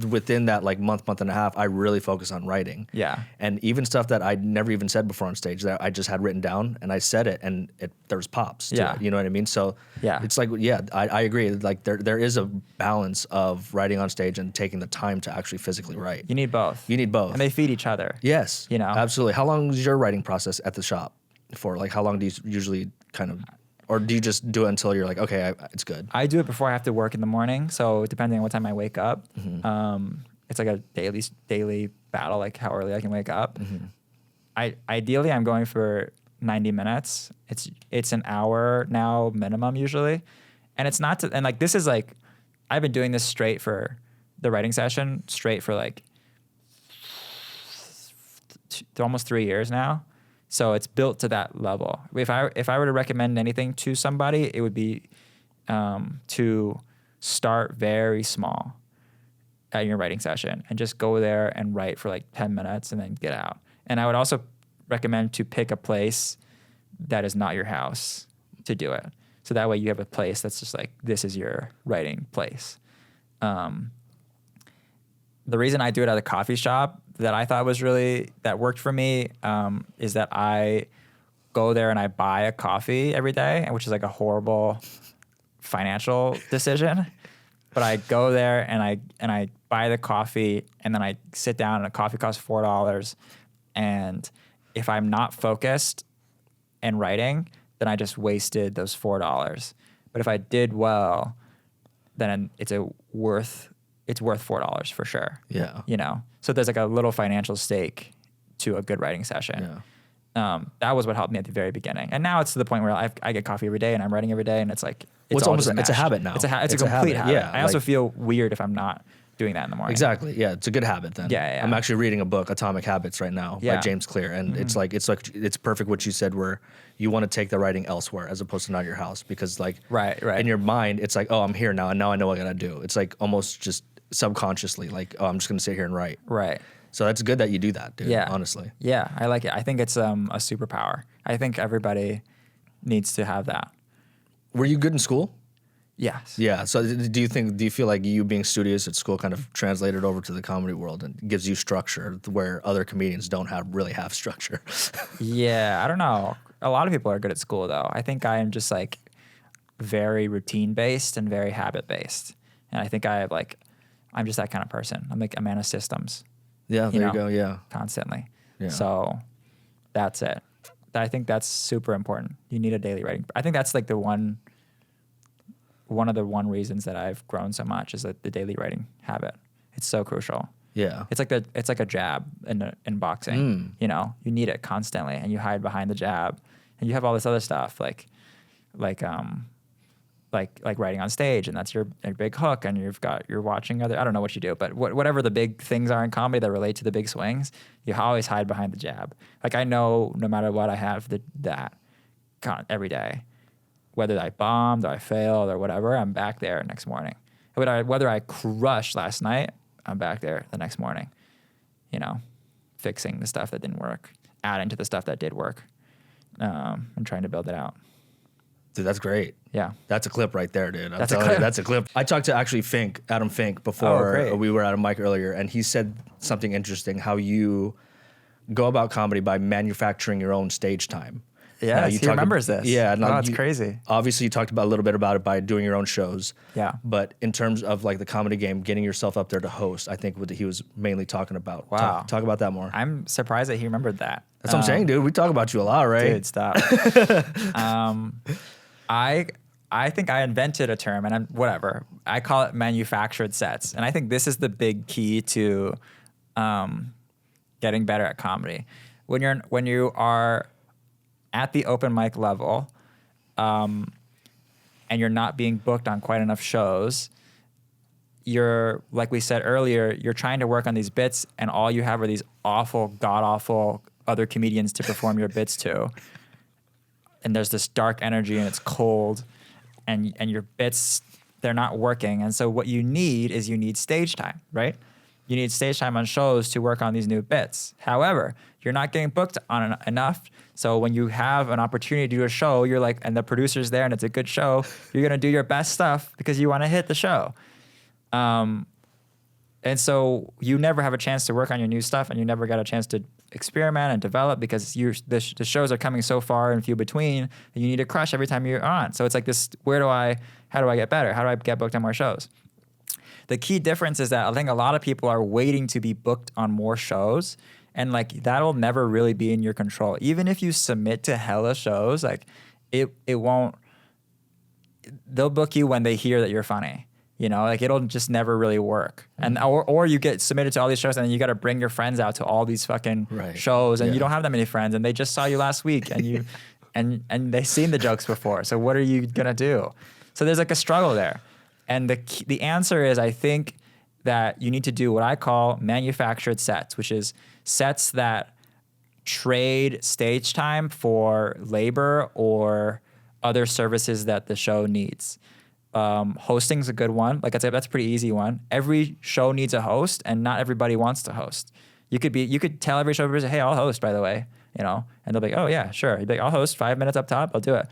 within that like month and a half, I really focused on writing. Yeah. And even stuff that I'd never even said before on stage that I just had written down, and I said it, and there was pops. To Yeah. it, you know what I mean? So Yeah. it's like I agree. Like there is a balance of writing on stage and taking the time to actually physically write. You need both. You need both. And they feed each other. Yes. You know? Absolutely. How long is your writing process at the shop for? Like, how long do you usually kind of, or do you just do it until you're like, okay, it's good? I do it before I have to work in the morning. So depending on what time I wake up, it's like a daily battle, like how early I can wake up. Ideally, I'm going for 90 minutes. It's an hour now minimum usually. And it's not and like, this is like, I've been doing this straight for the writing session, straight for like almost 3 years now. So it's built to that level. If I were to recommend anything to somebody, it would be to start very small at your writing session and just go there and write for like 10 minutes and then get out. And I would also recommend to pick a place that is not your house to do it. So that way you have a place that's just like, this is your writing place. The reason I do it at a coffee shop that I thought that worked for me is that I go there and I buy a coffee every day, which is like a horrible financial decision. But I go there and I buy the coffee and then I sit down and a coffee costs $4. And if I'm not focused and writing, then I just wasted those $4. But if I did well, then it's worth $4 for sure. Yeah. You know? So there's like a little financial stake to a good writing session. Yeah. That was what helped me at the very beginning. And now it's to the point where I get coffee every day and I'm writing every day and it's like, It's all almost just it's a meshed. habit now. It's a complete habit. Yeah. I also feel weird if I'm not doing that in the morning. Exactly. Yeah. It's a good habit then. Yeah. I'm actually reading a book, Atomic Habits, right now by James Clear. And it's perfect what you said, where you want to take the writing elsewhere as opposed to not your house, because like Right. in your mind, it's like, oh, I'm here now. And now I know what I got to do. It's like almost just subconsciously like, oh, I'm just going to sit here and write. Right. So that's good that you do that, dude. Yeah. Honestly. Yeah. I like it. I think it's a superpower. I think everybody needs to have that. Were you good in school? Yes. Yeah. So do you feel like you being studious at school kind of translated over to the comedy world and gives you structure where other comedians don't really have structure? Yeah. I don't know. A lot of people are good at school though. I think I am just like very routine based and very habit based. And I think I'm just that kind of person. I'm like a man of systems. Yeah. There you go. Yeah. Constantly. Yeah. So that's it. I think that's super important. You need a daily writing. I think that's like one of the reasons that I've grown so much is the daily writing habit. It's so crucial. Yeah. It's like a jab in boxing. You know, you need it constantly, and you hide behind the jab, and you have all this other stuff like writing on stage, and that's your big hook, and you're watching other. I don't know what you do, but whatever the big things are in comedy that relate to the big swings, you always hide behind the jab. Like I know no matter what, I have that every day. Whether I bombed or I failed or whatever, I'm back there next morning. Whether I crushed last night, I'm back there the next morning. You know, fixing the stuff that didn't work, adding to the stuff that did work, and trying to build it out. Dude, that's great. Yeah. That's a clip right there, dude. That's a clip. That's a clip. I talked to actually Adam Fink, before great. we were at a mic earlier, and he said something interesting, how you go about comedy by manufacturing your own stage time. Yeah, he remembers this. Yeah. No, it's crazy. Obviously, you talked about a little bit about it by doing your own shows. Yeah. But in terms of like the comedy game, getting yourself up there to host, I think what he was mainly talking about. Wow. Talk about that more. I'm surprised that he remembered that. That's what I'm saying, dude. We talk about you a lot, right? Dude, stop. I think I invented a term, and whatever. I call it manufactured sets, and I think this is the big key to getting better at comedy. When you are at the open mic level, and you're not being booked on quite enough shows, you're, like we said earlier, you're trying to work on these bits, and all you have are these awful, god-awful other comedians to perform your bits to. And there's this dark energy, and it's cold, and your bits, they're not working. And so what you need is stage time, right? you need stage time on shows to work on these new bits. However, you're not getting booked on enough. So when you have an opportunity to do a show, you're like, and the producer's there and it's a good show, you're going to do your best stuff because you want to hit the show. And so you never have a chance to work on your new stuff, and you never get a chance to experiment and develop because the shows are coming so far and few between that you need to crush every time you're on. So it's like this, how do I get better? How do I get booked on more shows? The key difference is that I think a lot of people are waiting to be booked on more shows, and like that'll never really be in your control. Even if you submit to hella shows, like it won't, they'll book you when they hear that you're funny. You know, like it'll just never really work. And or you get submitted to all these shows and then you got to bring your friends out to all these fucking shows, and you don't have that many friends, and they just saw you last week and you and they've seen the jokes before. So what are you going to do? So there's like a struggle there. And the answer is, I think that you need to do what I call manufactured sets, which is sets that trade stage time for labor or other services that the show needs. Hosting's a good one. Like I'd say that's a pretty easy one. Every show needs a host, and not everybody wants to host. You could tell every show person, hey, I'll host, by the way, you know, and they'll be like, oh yeah, sure. You'd be like, I'll host 5 minutes up top. I'll do it.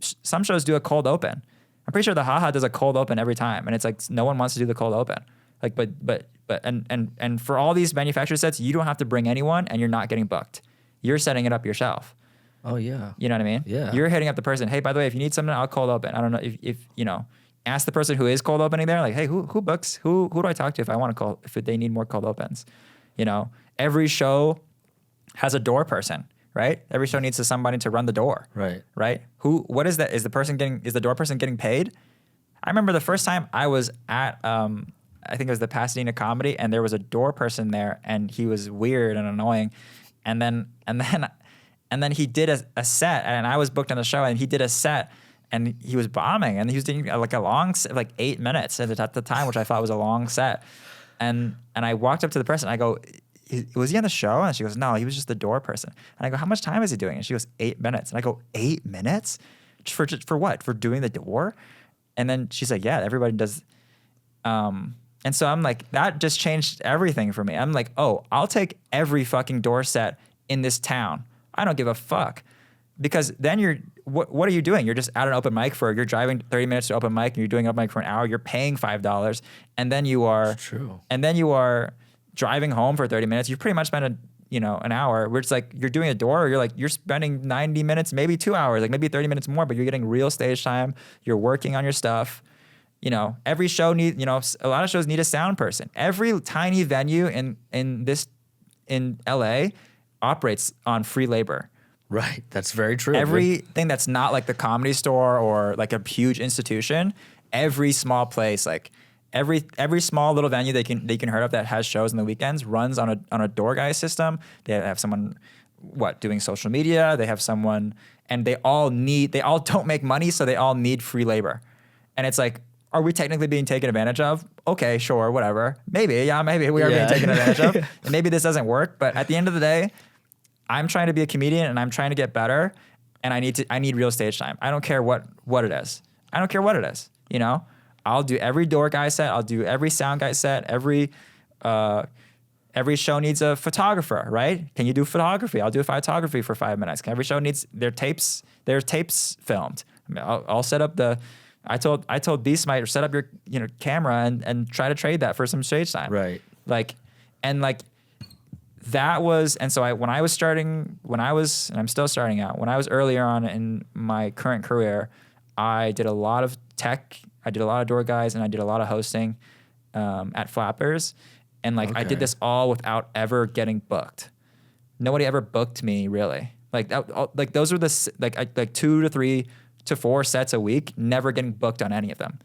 Some shows do a cold open. I'm pretty sure the Haha does a cold open every time, and it's like no one wants to do the cold open. Like, but for all these manufactured sets, you don't have to bring anyone, and you're not getting booked. You're setting it up yourself. Oh yeah. You know what I mean? Yeah. You're hitting up the person. Hey, by the way, if you need something, I'll cold open. I don't know if you know. Ask the person who is cold opening there, like, hey, who books? Who do I talk to if I want to call, if they need more cold opens? You know, every show has a door person, right? Every show needs somebody to run the door. Right. Right? What is that? Is the door person getting paid? I remember the first time I was at, I think it was the Pasadena Comedy, and there was a door person there, and he was weird and annoying. And then he did a set, and I was booked on the show, and he did a set, and he was bombing, and he was doing like a long, like 8 minutes at the time, which I thought was a long set. And I walked up to the person, and I go, was he on the show? And she goes, no, he was just the door person. And I go, how much time is he doing? And she goes, 8 minutes. And I go, 8 minutes? For what? For doing the door? And then she's like, yeah, everybody does. And so I'm like, that just changed everything for me. I'm like, oh, I'll take every fucking door set in this town. I don't give a fuck. Because then what are you doing? You're just at an open mic you're driving 30 minutes to open mic, and you're doing open mic for an hour. You're paying $5, and then you are driving home for 30 minutes. You pretty much spent an hour where it's like you're doing a door, or you're spending 90 minutes, maybe 2 hours, like maybe 30 minutes more, but you're getting real stage time. You're working on your stuff. You know, every show a lot of shows need a sound person. Every tiny venue in LA operates on free labor. Right. That's very true. Everything that's not like the Comedy Store or like a huge institution, every small place, like every small little venue they can heard of that has shows on the weekends runs on a door guy system. They have someone doing social media. They have someone, and they all don't make money, so they all need free labor. And it's like, are we technically being taken advantage of? Okay, sure, whatever. Maybe we are being taken advantage of. And maybe this doesn't work, but at the end of the day, I'm trying to be a comedian, and I'm trying to get better, and I need real stage time. I don't care what it is. I don't care what it is. You know, I'll do every door guy set. I'll do every sound guy set. Every show needs a photographer, right? Can you do photography? I'll do photography for 5 minutes. Every show needs their tapes filmed. I mean, I'll set up I told Beastmite, set up your camera and try to trade that for some stage time. Right. That was, and so when I'm still starting out, when I was earlier on in my current career, I did a lot of tech, I did a lot of door guys, and I did a lot of hosting at Flappers. And I did this all without ever getting booked. Nobody ever booked me, really. Those were the 2 to 3 to 4 sets a week, never getting booked on any of them.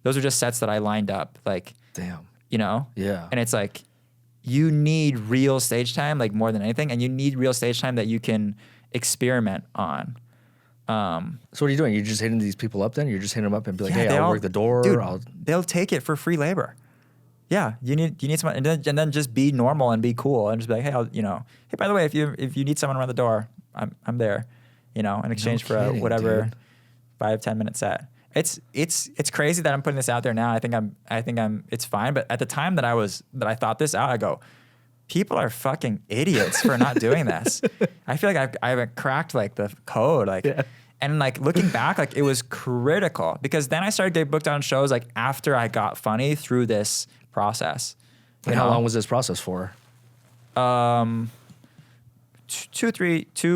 Those are just sets that I lined up. Damn. Yeah. And it's like, you need real stage time, more than anything, and you need real stage time that you can experiment on. So what are you doing? You're just hitting these people up then? You're just hitting them up and be like, hey, I'll work the door. Dude, they'll take it for free labor. Yeah, you need someone, and then just be normal and be cool, and just be like, hey, hey, by the way, if you need someone around the door, I'm there, in exchange for whatever 5-10 minute set. it's crazy that I'm putting this out there now. I think it's fine. But at the time that I thought this out, I go, people are fucking idiots for not doing this. I feel like I haven't cracked like the code, like, and like looking back, like it was critical because then I started getting booked on shows like after I got funny through this process. And how long was this process for? 2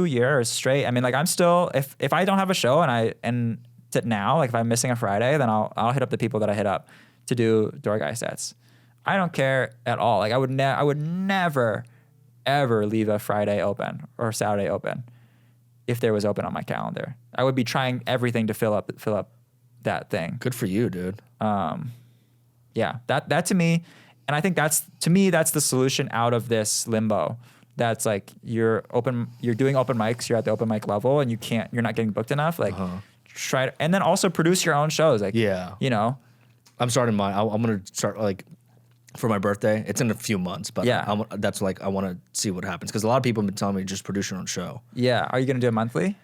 years straight. I mean, like I'm still, if I don't have a show and now, like if I'm missing a Friday, then I'll hit up the people that I hit up to do door guy sets. I don't care at all. Like I would never ever leave a Friday open or Saturday open if there was open on my calendar. I would be trying everything to fill up that thing. Good for you, dude. Yeah, that to me, and I think that's the solution out of this limbo. That's like you're doing open mics, you're at the open mic level, and you're not getting booked enough. Like try to, and then also produce your own shows. Like you know, I'm starting mine. I'm gonna start like for my birthday. It's in a few months, but that's like I want to see what happens because a lot of people have been telling me just produce your own show. Yeah, are you gonna do it monthly?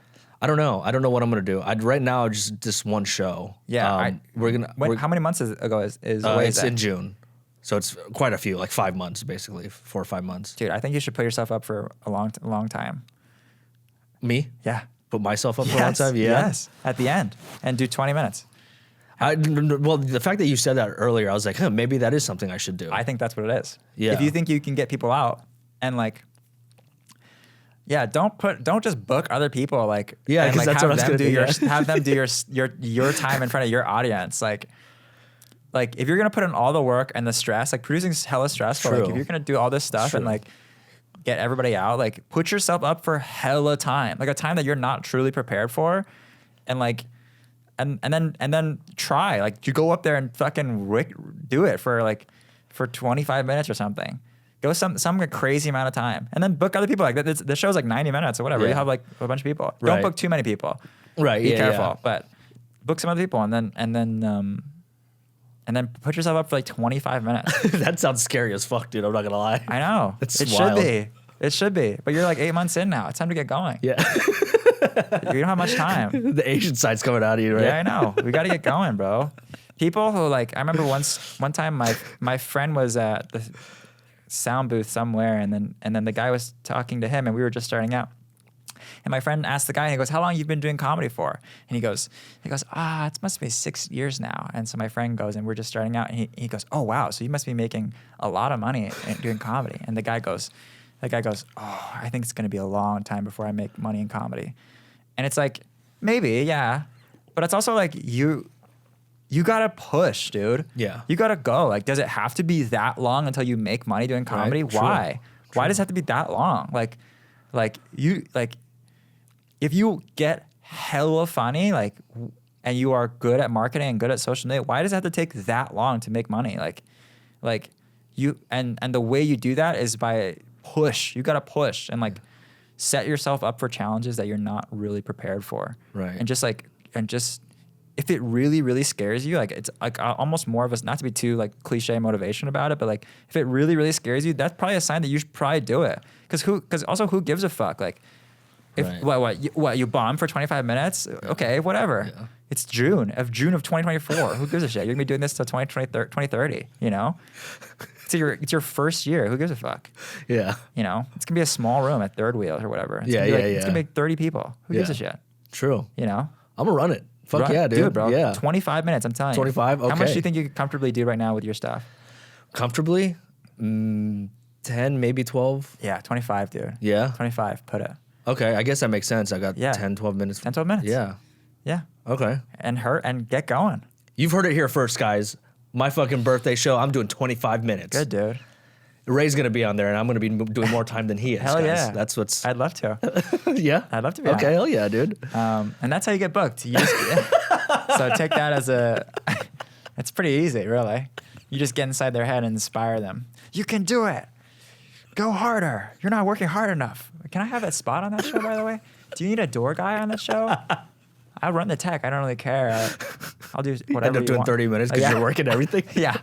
I don't know. I don't know what I'm gonna do. Right now just this one show. Yeah, how many months ago is it's in June, so it's quite a few, like 5 months basically, 4 or 5 months. Dude, I think you should put yourself up for a long time. Me? Yeah. Put myself up for a long time? Yeah. Yes, at the end and do 20 minutes. Well, the fact that you said that earlier, I was like, maybe that is something I should do. I think that's what it is. Yeah. If you think you can get people out and like, yeah, don't just book other people like, yeah, because like that's what I was gonna do. Have them do your time in front of your audience. Like if you're gonna put in all the work and the stress, like producing is hella stressful. True. Like if you're gonna do all this stuff and like get everybody out, like put yourself up for hella time, like a time that you're not truly prepared for, and like. And then try, like you go up there and fucking do it for 25 minutes or something. Go some crazy amount of time, and then book other people. Like the show's like 90 minutes or whatever. You have like a bunch of people. Right. Don't book too many people. Right. Be careful, but book some other people, and then put yourself up for like 25 minutes. That sounds scary as fuck, dude. I'm not gonna lie. I know. It wild. should be. It should be. But you're like 8 months in now. It's time to get going. Yeah. You don't have much time. The Asian side's coming out of you, right? Yeah, I know. We got to get going, bro. People who like, I remember one time my friend was at the sound booth somewhere, and then the guy was talking to him, and we were just starting out. And my friend asked the guy, and he goes, "How long you been doing comedy for?" And he goes, it must be 6 years now. And so my friend goes, and we're just starting out, and he goes, "Oh wow, so you must be making a lot of money doing comedy." And the guy goes, "Oh, I think it's gonna be a long time before I make money in comedy." And it's like, maybe, yeah. But it's also like you gotta push, dude. Yeah. You gotta go. Like, does it have to be that long until you make money doing comedy? Right. Why? True. Why does it have to be that long? Like if you get hella funny, like, and you are good at marketing and good at social media, why does it have to take that long to make money? Like you and the way you do that is by push. You gotta push and like set yourself up for challenges that you're not really prepared for. Right. And just if it really, really scares you, like it's like almost more of a, not to be too like cliche motivation about it, but like if it really, really scares you, that's probably a sign that you should probably do it. Because also who gives a fuck? Like if what you bomb for 25 minutes? Okay, whatever. Yeah. It's June of 2024. Who gives a shit? You're gonna be doing this till 2030, you know? It's your first year. Who gives a fuck? Yeah. You know, it's gonna be a small room at Third Wheel or whatever. It's gonna be 30 people. Who gives a shit? True. You know? I'm gonna run it. Fuck yeah, dude. Bro. Yeah. 25 minutes, I'm telling you. 25? Okay. How much do you think you could comfortably do right now with your stuff? Comfortably? 10, maybe 12. Yeah, 25, dude. Yeah? 25, put it. Okay, I guess that makes sense. I got 10, 12 minutes. 10, 12 minutes. Yeah. Yeah. Okay. And get going. You've heard it here first, guys. My fucking birthday show, I'm doing 25 minutes. Good, dude. Ray's going to be on there, and I'm going to be doing more time than he is. Hell guys. yeah. That's what's... I'd love to. Yeah? I'd love to be on Okay, hell yeah, dude. And that's how you get booked. You just, so take that as it's pretty easy, really. You just get inside their head and inspire them. You can do it. Go harder. You're not working hard enough. Can I have a spot on that show, by the way? Do you need a door guy on that show? I'll run the tech. I don't really care. I'll do whatever End up doing want. 30 minutes because you're working everything? Yeah.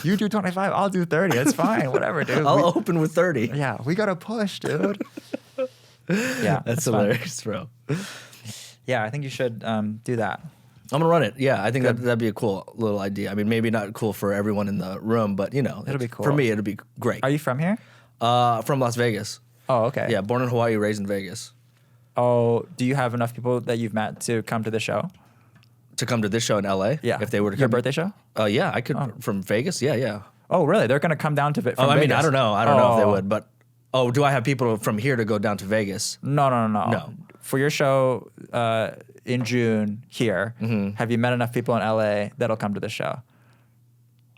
You do 25. I'll do 30. It's fine. Whatever, dude. I'll open with 30. Yeah, we got to push, dude. Yeah. That's hilarious, bro. Yeah, I think you should do that. I'm gonna run it. Yeah, I think that'd be a cool little idea. I mean, maybe not cool for everyone in the room, but it'll be cool. For me, it'll be great. Are you from here? From Las Vegas. Oh, okay. Yeah, born in Hawaii, raised in Vegas. Oh, do you have enough people that you've met to come to the show? To come to this show in LA? Yeah. If they were to Your come. birthday show? Yeah, I could from Vegas. Yeah. Oh, really? They're gonna come down to Vegas. I mean, I don't know. I don't know if they would, but do I have people from here to go down to Vegas? No. For your show in June here, have you met enough people in LA that'll come to the show?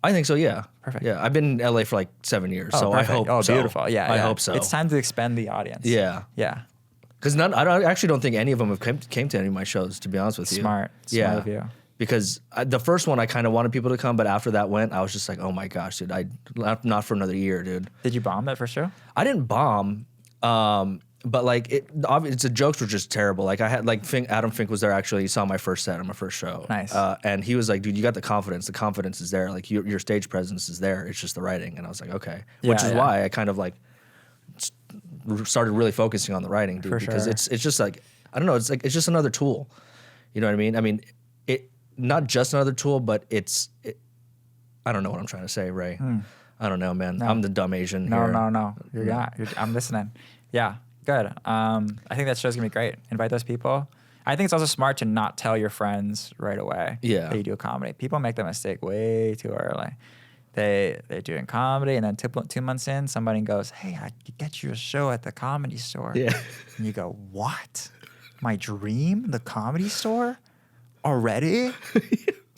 I think so. Yeah. Perfect. Yeah, I've been in LA for like 7 years, so perfect. I hope. Oh, so. beautiful. Yeah, I hope so. It's time to expand the audience. Yeah. Yeah. Because I actually don't think any of them have came to any of my shows. To be honest with you. Smart of you. Because the first one I kind of wanted people to come, but after that went, I was just like, oh my gosh, dude, not for another year, dude. Did you bomb that first show? I didn't bomb, but like the jokes were just terrible. Like I had Adam Fink was there actually. He saw my first set on my first show. Nice. And he was like, dude, you got the confidence. The confidence is there. Like your stage presence is there. It's just the writing. And I was like, okay, which is why I kind of like started really focusing on the writing, dude, because it's just like I don't know. It's like it's just another tool. You know what I mean? I mean it. Not just another tool, but I don't know what I'm trying to say, Ray. I don't know, man. No. I'm the dumb Asian here. No. You're not. I'm listening. Yeah, good. I think that show's gonna be great. Invite those people. I think it's also smart to not tell your friends right away that you do comedy. People make that mistake way too early. They're doing comedy, and then 2 months in, somebody goes, hey, I could get you a show at the Comedy Store. Yeah. And you go, what? My dream? The Comedy Store? Already?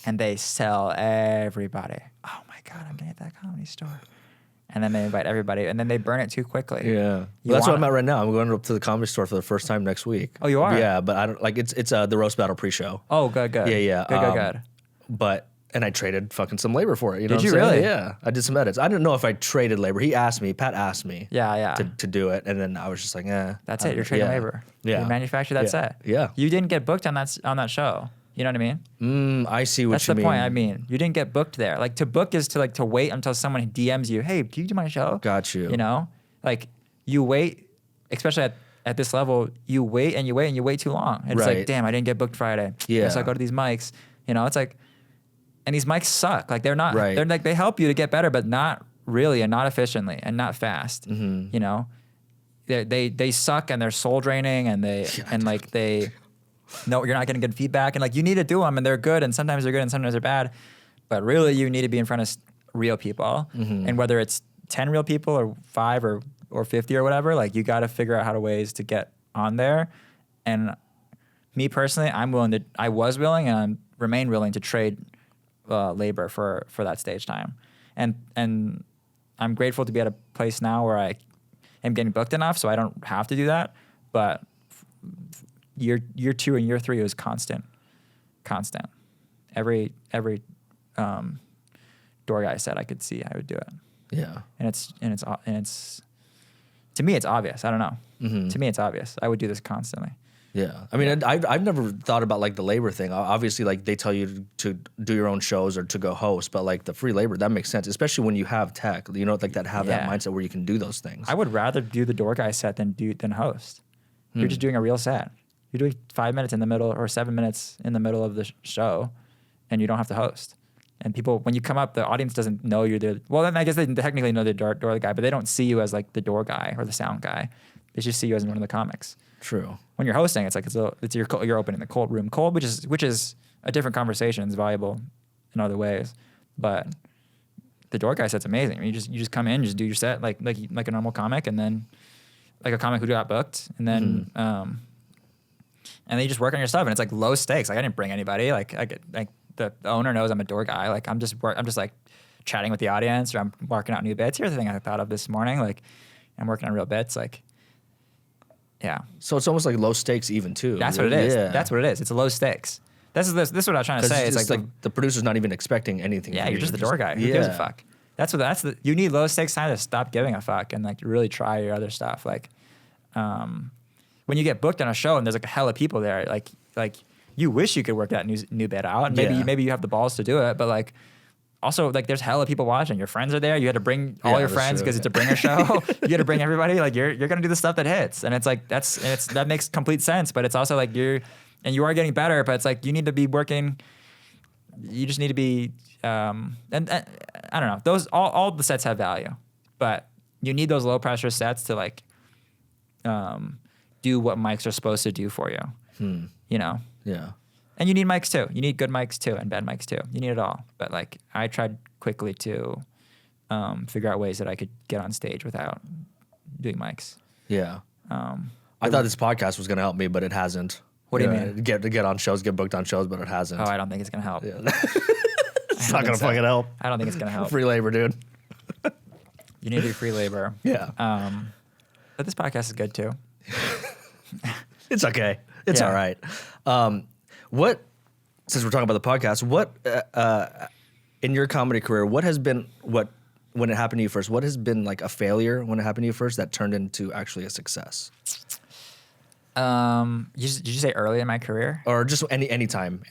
And they sell everybody. Oh my God, I'm gonna hit that Comedy Store. And then they invite everybody, and then they burn it too quickly. Yeah, well, that's what I'm at right now. I'm going up to the Comedy Store for the first time next week. Oh, you are? Yeah, but I don't like it's the roast battle pre-show. Oh, good. Yeah. Good. And I traded fucking some labor for it. You know did you what I'm saying? really? Yeah, I did some edits. I didn't know if I traded labor. Pat asked me. Yeah. To do it, and then I was just like, That's it. You're trading labor. Yeah. You manufacture that set. Yeah. You didn't get booked on that show. You know what I mean? I see what That's you mean. That's the point I mean. You didn't get booked there. Like to book is to wait until someone DMs you, hey, can you do my show? Got you. You know? Like you wait, especially at this level, you wait and you wait and you wait too long. And it's like, damn, I didn't get booked Friday. Yeah. So I go to these mics. You know, it's like, and these mics suck. Like they're not, they're like, they help you to get better, but not really and not efficiently and not fast. Mm-hmm. You know? They suck and they're soul draining and no, you're not getting good feedback. And like, you need to do them and they're good. And sometimes they're good and sometimes they're bad. But really you need to be in front of real people. Mm-hmm. And whether it's 10 real people or 5 or 50 or whatever, like you got to figure out ways to get on there. And me personally, I was willing and remain willing to trade labor for that stage time. And I'm grateful to be at a place now where I am getting booked enough so I don't have to do that. But year 2 and year 3 was constant. Every door guy said I could see I would do it. Yeah. And it's to me it's obvious. I don't know. Mm-hmm. To me it's obvious. I would do this constantly. Yeah. I mean, I've never thought about like the labor thing. Obviously, like they tell you to do your own shows or to go host, but like the free labor, that makes sense, especially when you have tech, like that mindset where you can do those things. I would rather do the door guy set than host. You're just doing a real set. You're doing 5 minutes in the middle or 7 minutes in the middle of the show, and you don't have to host. And people, when you come up, the audience doesn't know you're there. Well, then I guess they technically know the door guy, but they don't see you as like the door guy or the sound guy. They just see you as one of the comics. True. When you're hosting, it's like you're opening the cold room cold, which is a different conversation. It's valuable in other ways, but the door guy set's amazing. I mean, you just come in, just do your set like a normal comic, and then like a comic who got booked, and then and then you just work on your stuff, and it's like low stakes. Like I didn't bring anybody. Like the owner knows I'm a door guy. Like I'm just like chatting with the audience, or I'm working out new bits. Here's the thing I thought of this morning. Like I'm working on real bits. Like. Yeah. So it's almost like low stakes even too. That's what it is. Yeah. That's what it is. It's a low stakes. This is what I was trying to say. It's like the producer's not even expecting anything. Yeah, you're just the door guy. Who gives a fuck? You need low stakes time to stop giving a fuck and like really try your other stuff. Like, when you get booked on a show and there's like a hell of people there, like you wish you could work that new bit out, and maybe you have the balls to do it, but like. Also, like, there's hella people watching. Your friends are there. You had to bring all your friends because it's a bringer show. You got to bring everybody. Like, you're gonna do the stuff that hits, and it's like that makes complete sense. But it's also like and you are getting better, but it's like you need to be working. You just need to be, and I don't know. Those all the sets have value, but you need those low pressure sets to like do what mics are supposed to do for you. You know. Yeah. And you need mics too. You need good mics too, and bad mics too. You need it all. But like, I tried quickly to figure out ways that I could get on stage without doing mics. Yeah. I thought this podcast was going to help me, but it hasn't. What do you mean? Get on shows, get booked on shows, but it hasn't. Oh, I don't think it's going to help. Yeah. It's not going to fucking help. I don't think it's going to help. Free labor, dude. You need to do free labor. Yeah. But this podcast is good too. It's okay. It's all right. Since we're talking about the podcast, what in your comedy career, what has been when it happened to you first? What has been like a failure when it happened to you first that turned into actually a success? Did you say early in my career, or just any time?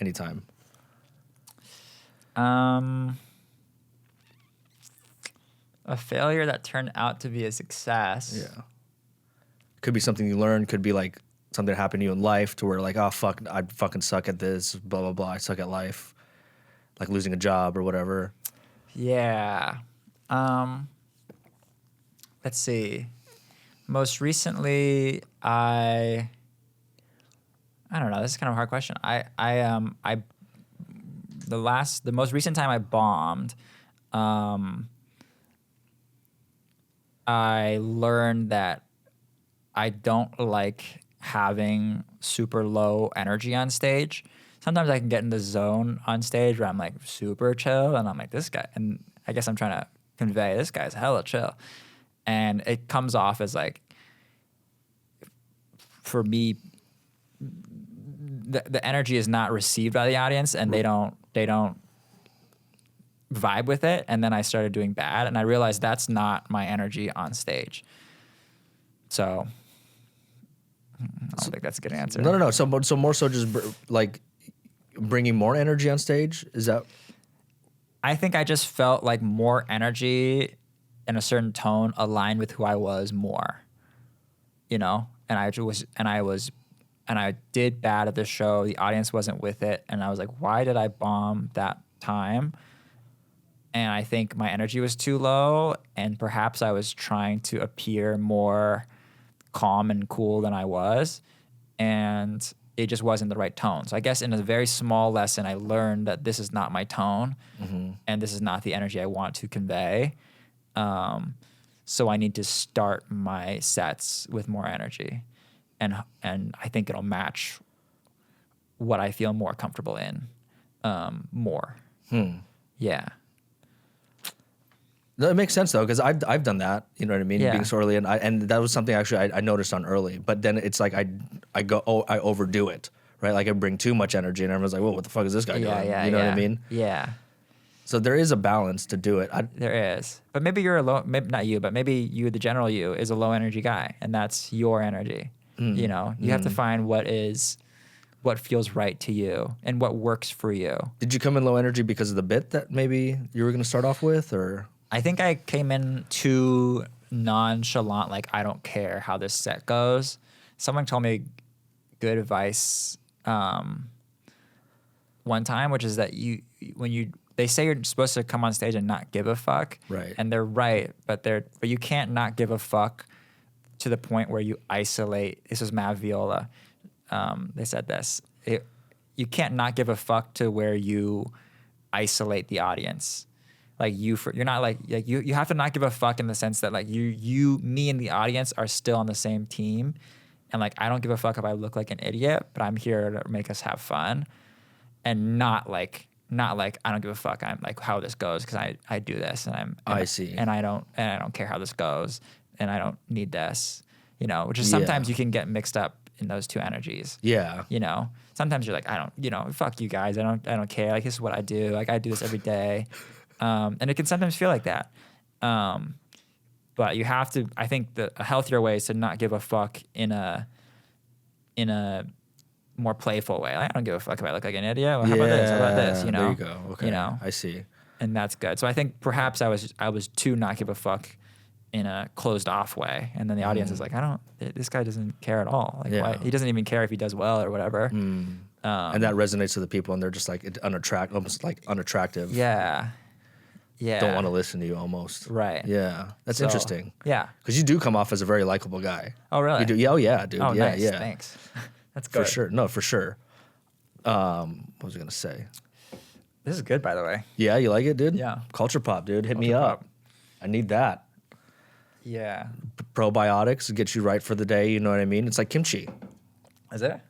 A failure that turned out to be a success. Yeah. Could be something you learned. Could be like something that happened to you in life to where like, oh fuck, I fucking suck at this. Blah blah blah. I suck at life. Like losing a job or whatever. Yeah. Let's see. Most recently, I don't know. This is kind of a hard question. The most recent time I bombed, I learned that I don't like having super low energy on stage. Sometimes I can get in the zone on stage where I'm like super chill and I'm like, this guy, and I guess I'm trying to convey this guy's hella chill. And it comes off as like, for me, the energy is not received by the audience and they don't vibe with it. And then I started doing bad and I realized that's not my energy on stage. So I don't think that's a good answer. No. So more so just like bringing more energy on stage? Is that? I think I just felt like more energy in a certain tone aligned with who I was more, you know? And I did bad at the show. The audience wasn't with it. And I was like, why did I bomb that time? And I think my energy was too low. And perhaps I was trying to appear more calm and cool than I was. And it just wasn't the right tone. So I guess in a very small lesson, I learned that this is not my tone. Mm-hmm. And this is not the energy I want to convey. So I need to start my sets with more energy. And I think it'll match what I feel more comfortable in more. Yeah. No, it makes sense though, because I've done that. You know what I mean? Yeah. Being so early, and that was something actually I noticed on early. But then it's like I overdo it, right? Like I bring too much energy, and everyone's like, "Whoa, what the fuck is this guy doing?" Yeah, you know what I mean? Yeah. So there is a balance to do it. There is, but maybe you're maybe not you, but maybe you, the general you, is a low energy guy, and that's your energy. You know, you have to find what feels right to you and what works for you. Did you come in low energy because of the bit that maybe you were going to start off with, or? I think I came in too nonchalant, like I don't care how this set goes. Someone told me good advice one time, which is that they say you're supposed to come on stage and not give a fuck, right? And they're right, but you can't not give a fuck to the point where you isolate. This was Mav Viola. They said this. You can't not give a fuck to where you isolate the audience. Like you're not like you have to not give a fuck in the sense that like me and the audience are still on the same team, and like I don't give a fuck if I look like an idiot, but I'm here to make us have fun, and not like I don't give a fuck. I'm like how this goes because I do this and I see and I don't care how this goes and I don't need this, you know. Which is sometimes you can get mixed up in those two energies. Yeah, you know. Sometimes you're like fuck you guys. I don't care. Like this is what I do. Like I do this every day. And it can sometimes feel like that. But you have to, I think a healthier way is to not give a fuck in a more playful way. Like, I don't give a fuck if I look like an idiot. Well, how about this? How about this? You know? There you go. Okay. You know? I see. And that's good. So I think perhaps I was too not give a fuck in a closed off way, and then the audience is like, this guy doesn't care at all. Like, why? He doesn't even care if he does well or whatever. And that resonates to the people, and they're just like almost like unattractive. Yeah. Don't want to listen to you almost. Right. Yeah. That's interesting. Yeah. Because you do come off as a very likable guy. Oh, really? You do. Yeah, oh, yeah, dude. Oh, yeah, nice. yeah. Thanks. That's good. For sure. No, for sure. What was I going to say? This is good, by the way. Yeah, you like it, dude? Yeah. Culture pop, dude. Hit me Culture up. pop. I need that. Yeah. Probiotics get you right for the day. You know what I mean? It's like kimchi. Is it?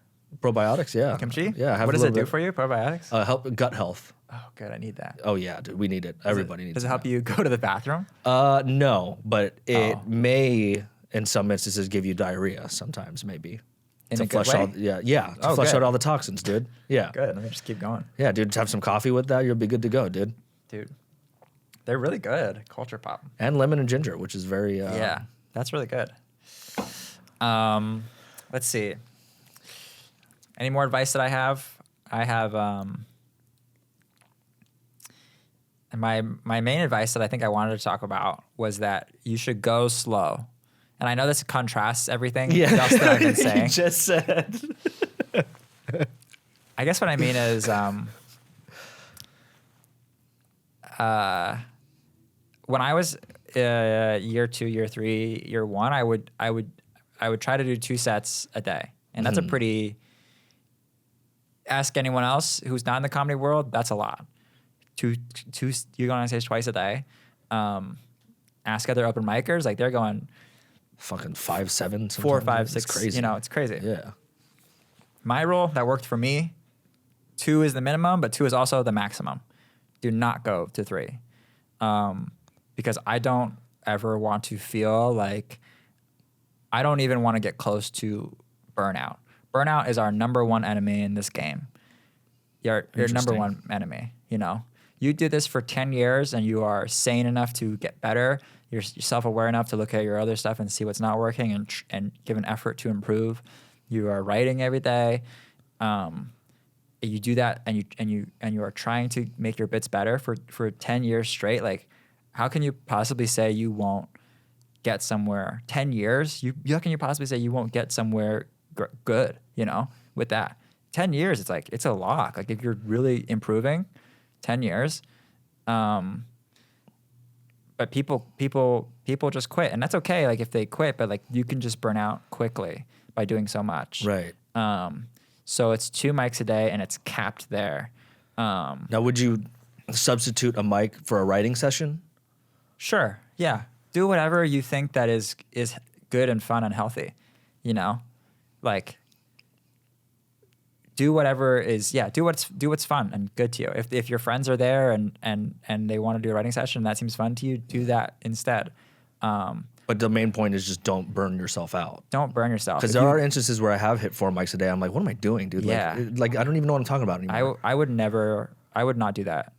Probiotics, yeah. Kimchi? Yeah. What does it do for you, probiotics? Help gut health. Oh, good. I need that. Oh, yeah, dude. We need it. Everybody needs it. Does it help you go to the bathroom? No, but it may, in some instances, give you diarrhea sometimes, maybe. In to a good flush way? to flush good. out all the toxins, dude. Yeah. Good. Let me just keep going. Yeah, dude. Have some coffee with that. You'll be good to go, dude. Dude, they're really good. Culture pop. And lemon and ginger, which is very... yeah, that's really good. Let's see. Any more advice that I have? I have... And my main advice that I think I wanted to talk about was that you should go slow. And I know this contrasts everything else that I've been saying. You just said. I guess what I mean is when I was year 2, year 3, year 1, I would try to do 2 sets a day. And that's a pretty, ask anyone else who's not in the comedy world, that's a lot. Two, you go on stage twice a day. Ask other open micers, like they're going fucking 5, 7, 4, 5, 6. It's crazy. You know, it's crazy. Yeah. My rule that worked for me, 2 is the minimum, but 2 is also the maximum. Do not go to 3, because I don't ever want to feel like I don't even want to get close to burnout. Burnout is our number 1 enemy in this game. Your number 1 enemy. You know. You do this for 10 years and you are sane enough to get better. You're self-aware enough to look at your other stuff and see what's not working and give an effort to improve. You are writing every day. You do that and you are trying to make your bits better for 10 years straight. Like, how can you possibly say you won't get somewhere? 10 years? How can you possibly say you won't get somewhere good, you know, with that? 10 years, it's like, it's a lock. Like, if you're really improving, 10 years. But people just quit, and that's okay. Like, if they quit, but like, you can just burn out quickly by doing so much. Right. So it's 2 mics a day and it's capped there. Now, would you substitute a mic for a writing session? Sure. Yeah. Do whatever you think that is good and fun and healthy, you know, like, do whatever is, do what's fun and good to you. If your friends are there and they want to do a writing session and that seems fun to you, do that instead. But the main point is just don't burn yourself out. Don't burn yourself. Because there are instances where I have hit 4 mics a day. I'm like, what am I doing, dude? Yeah. Like I don't even know what I'm talking about anymore. I would not do that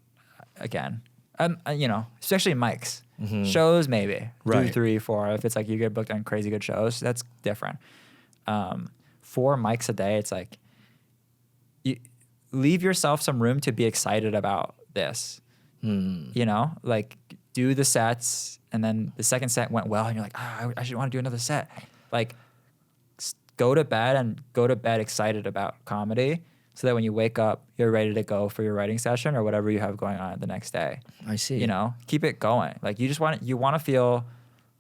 again. You know, especially mics. Shows, maybe. Right. 2, 3, 4. If it's like you get booked on crazy good shows, that's different. 4 mics a day, it's like, you leave yourself some room to be excited about this. You know, like, do the sets, and then the second set went well, and you're like, I should want to do another set. Like, go to bed excited about comedy, so that when you wake up, you're ready to go for your writing session or whatever you have going on the next day. I see. You know, keep it going. Like, you want to feel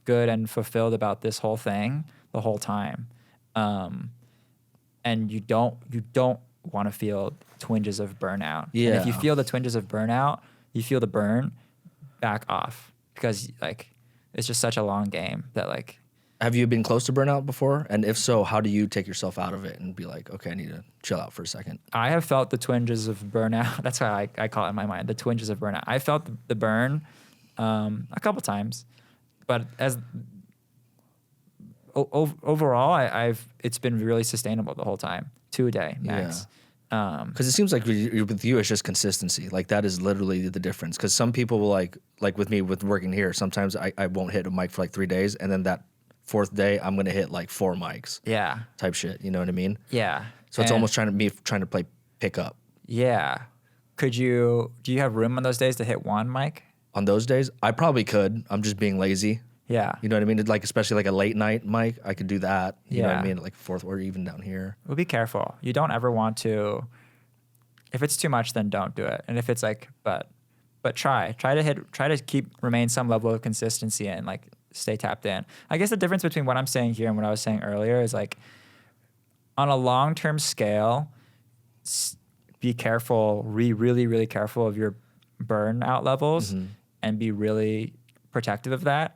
good and fulfilled about this whole thing the whole time, and you don't want to feel twinges of burnout. Yeah. And if you feel the twinges of burnout, you feel the burn, back off, because like, it's just such a long game that, like. Have you been close to burnout before? And if so, how do you take yourself out of it and be like, okay, I need to chill out for a second? I have felt the twinges of burnout. That's why I call it in my mind, the twinges of burnout. I felt the burn a couple times, but as overall, it's been really sustainable the whole time. 2 a day max. Because it seems like with you, it's just consistency. Like, that is literally the difference. Because some people will like with me with working here, sometimes I won't hit a mic for like 3 days, and then that 4th day I'm gonna hit like 4 mics. Yeah. Type shit. You know what I mean? Yeah. So it's almost trying to play pick up. Yeah. Do you have room on those days to hit 1 mic? On those days, I probably could. I'm just being lazy. Yeah. You know what I mean? Like, especially like a late night mic, I could do that. You know what I Yeah. mean? Like fourth or even down here. Well, be careful. You don't ever want to. If it's too much, then don't do it. And if it's like, but try to remain some level of consistency and like stay tapped in. I guess the difference between what I'm saying here and what I was saying earlier is like, on a long-term scale, be careful, really, really careful of your burnout levels, and be really protective of that.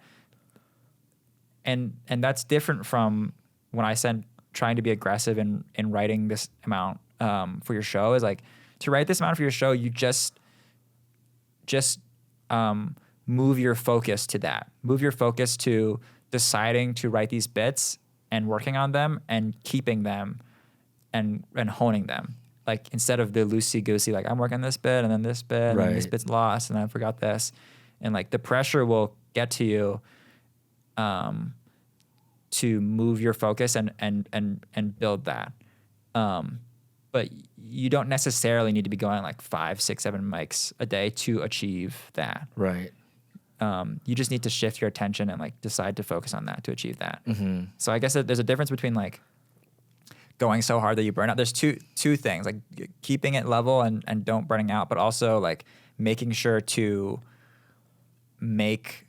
And that's different from when I said trying to be aggressive in writing this amount for your show. Is like, to write this amount for your show, you just move your focus to that. Move your focus to deciding to write these bits and working on them and keeping them and honing them. Like, instead of the loosey-goosey, like, I'm working on this bit and then this bit and then this bit's lost and I forgot this. And like, the pressure will get to you to move your focus and build that. But you don't necessarily need to be going like 5, 6, 7 mics a day to achieve that. Right. You just need to shift your attention and like decide to focus on that to achieve that. Mm-hmm. So I guess that there's a difference between like going so hard that you burn out. There's two things, like keeping it level and don't burning out, but also like making sure to make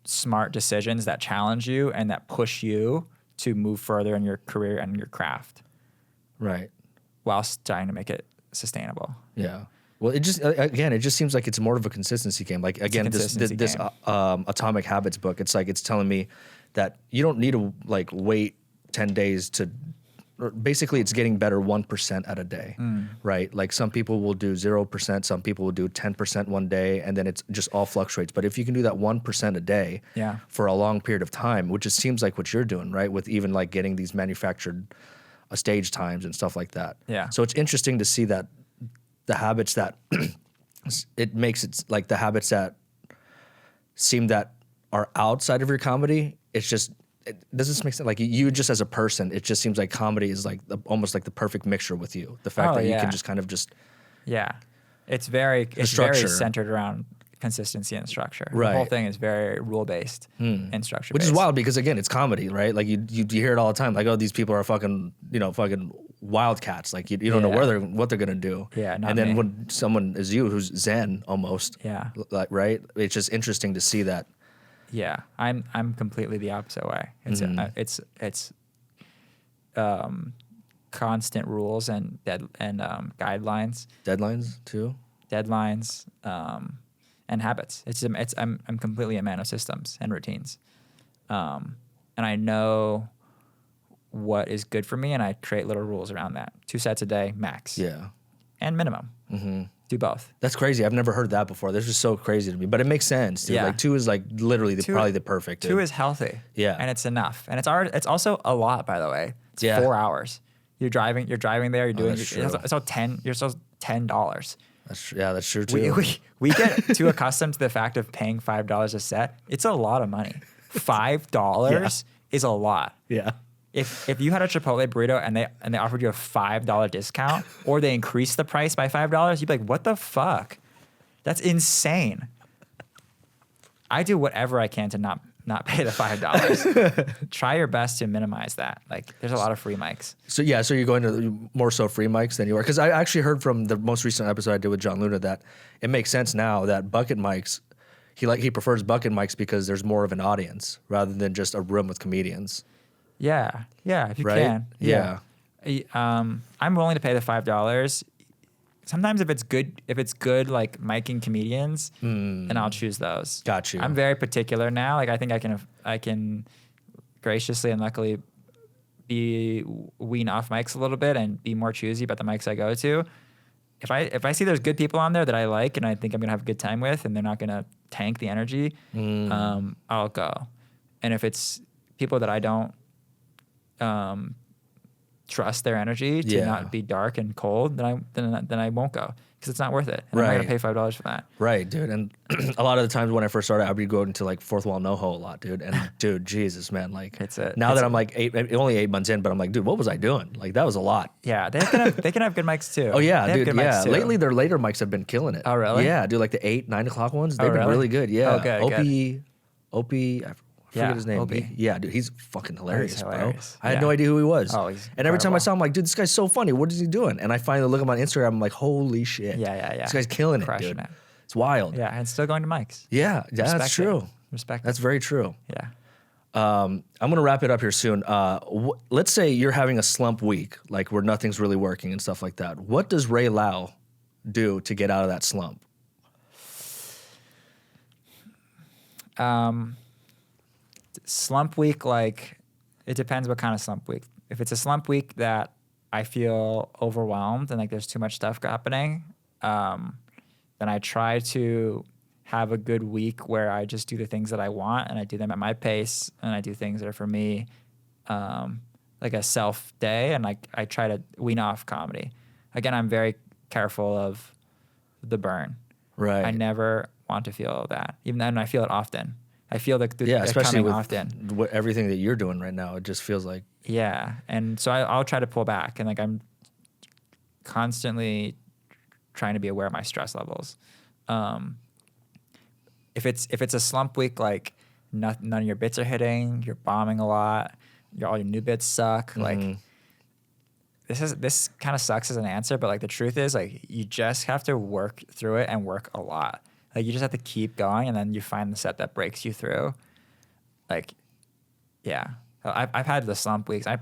smart decisions that challenge you and that push you to move further in your career and your craft. Right. Whilst trying to make it sustainable. Yeah. Well, it just seems like it's more of a consistency game. Like, again, this Atomic Habits book, it's like, it's telling me that you don't need to like wait 10 days to, basically it's getting better 1% at a day, right? Like, some people will do 0%, some people will do 10% one day, and then it's just all fluctuates. But if you can do that 1% a day for a long period of time, which it seems like what you're doing, right? With even like getting these manufactured stage times and stuff like that. Yeah. So it's interesting to see that the habits that it makes it like the habits that seem that are outside of your comedy, it's just, it doesn't make sense. Like, you just as a person, it just seems like comedy is like almost like the perfect mixture with you. The fact that you can just kind of just. Yeah. It's very centered around consistency and structure. Right. The whole thing is very rule-based and structure-based. Which is wild because, again, it's comedy, right? Like, you hear it all the time. Like, oh, these people are fucking wildcats. Like, you don't know what they're gonna do. Yeah, not and then me. when someone is you who's zen almost. Yeah. Like, right? It's just interesting to see that. Yeah, I'm completely the opposite way. It's constant rules and guidelines. Deadlines too. Deadlines and habits. I'm completely a man of systems and routines, and I know what is good for me, and I create little rules around that. 2 sets a day max. Yeah. And minimum. Mm-hmm. Do both. That's crazy. I've never heard that before. This is so crazy to me, but it makes sense. Dude. Yeah. Like, 2 is like literally probably the perfect. 2 is healthy. Yeah. And it's enough. And it's also a lot, by the way. It's 4 hours. You're driving there. You're doing. It's all $10. You're still $10. That's true too. We get too accustomed to the fact of paying $5 a set. It's a lot of money. $5 is a lot. Yeah. If you had a Chipotle burrito and they offered you a $5 discount, or they increased the price by $5, you'd be like, what the fuck? That's insane. I do whatever I can to not pay the $5. Try your best to minimize that. Like, there's a lot of free mics. So you're going to more so free mics than you are. Because I actually heard from the most recent episode I did with John Luna that it makes sense now that bucket mics, he prefers bucket mics because there's more of an audience rather than just a room with comedians. Yeah, if you right? can. Yeah. I'm willing to pay the $5. Sometimes if it's good like miking comedians, then I'll choose those. Got you. I'm very particular now. Like, I think I can graciously and luckily wean off mics a little bit and be more choosy about the mics I go to. If I see there's good people on there that I like and I think I'm gonna have a good time with and they're not gonna tank the energy, I'll go. And if it's people that I don't trust their energy to not be dark and cold, then I won't go because it's not worth it. And I'm not gonna pay $5 for that. Right, dude. And a lot of the times when I first started, I would go into like fourth wall no ho a lot, dude. And dude, Jesus, man, like I'm like only 8 months in, but I'm like, dude, what was I doing? Like, that was a lot. Yeah, they can have good mics too. Oh yeah, dude. Yeah, lately their later mics have been killing it. Oh really? Yeah, dude. Like the 8, 9 o'clock ones, they've been really good. Yeah. Oh, good. Opie. Opie, I forget his name. Opie. Yeah, dude, he's fucking hilarious, hilarious. bro. I had no idea who he was. Oh, he's and every time I incredible. saw him, I'm like, dude, this guy's so funny. What is he doing? And I finally look him on Instagram. I'm like, holy shit. Yeah. This guy's killing Crushing it, dude. it. It's wild. Yeah, and still going to mics. Yeah, that's Respect true. it. Respect That's it. very true. Yeah. I'm gonna wrap it up here soon. Let's say you're having a slump week, like where nothing's really working and stuff like that. What does Ray Lau do to get out of that slump? Slump week, like, it depends what kind of slump week. If it's a slump week that I feel overwhelmed and like there's too much stuff happening, then I try to have a good week where I just do the things that I want and I do them at my pace and I do things that are for me, like a self day, and like I try to wean off comedy. Again, I'm very careful of the burn. Right. I never want to feel that, even then I feel it often. I feel like especially with often. everything that you're doing right now. It just feels like Yeah, and so I'll try to pull back, and like I'm constantly trying to be aware of my stress levels. If it's a slump week, like none of your bits are hitting, you're bombing a lot, all your new bits suck. Like this kind of sucks as an answer, but like the truth is, like, you just have to work through it and work a lot. Like, you just have to keep going, and then you find the set that breaks you through. Like, yeah, I've had the slump weeks. I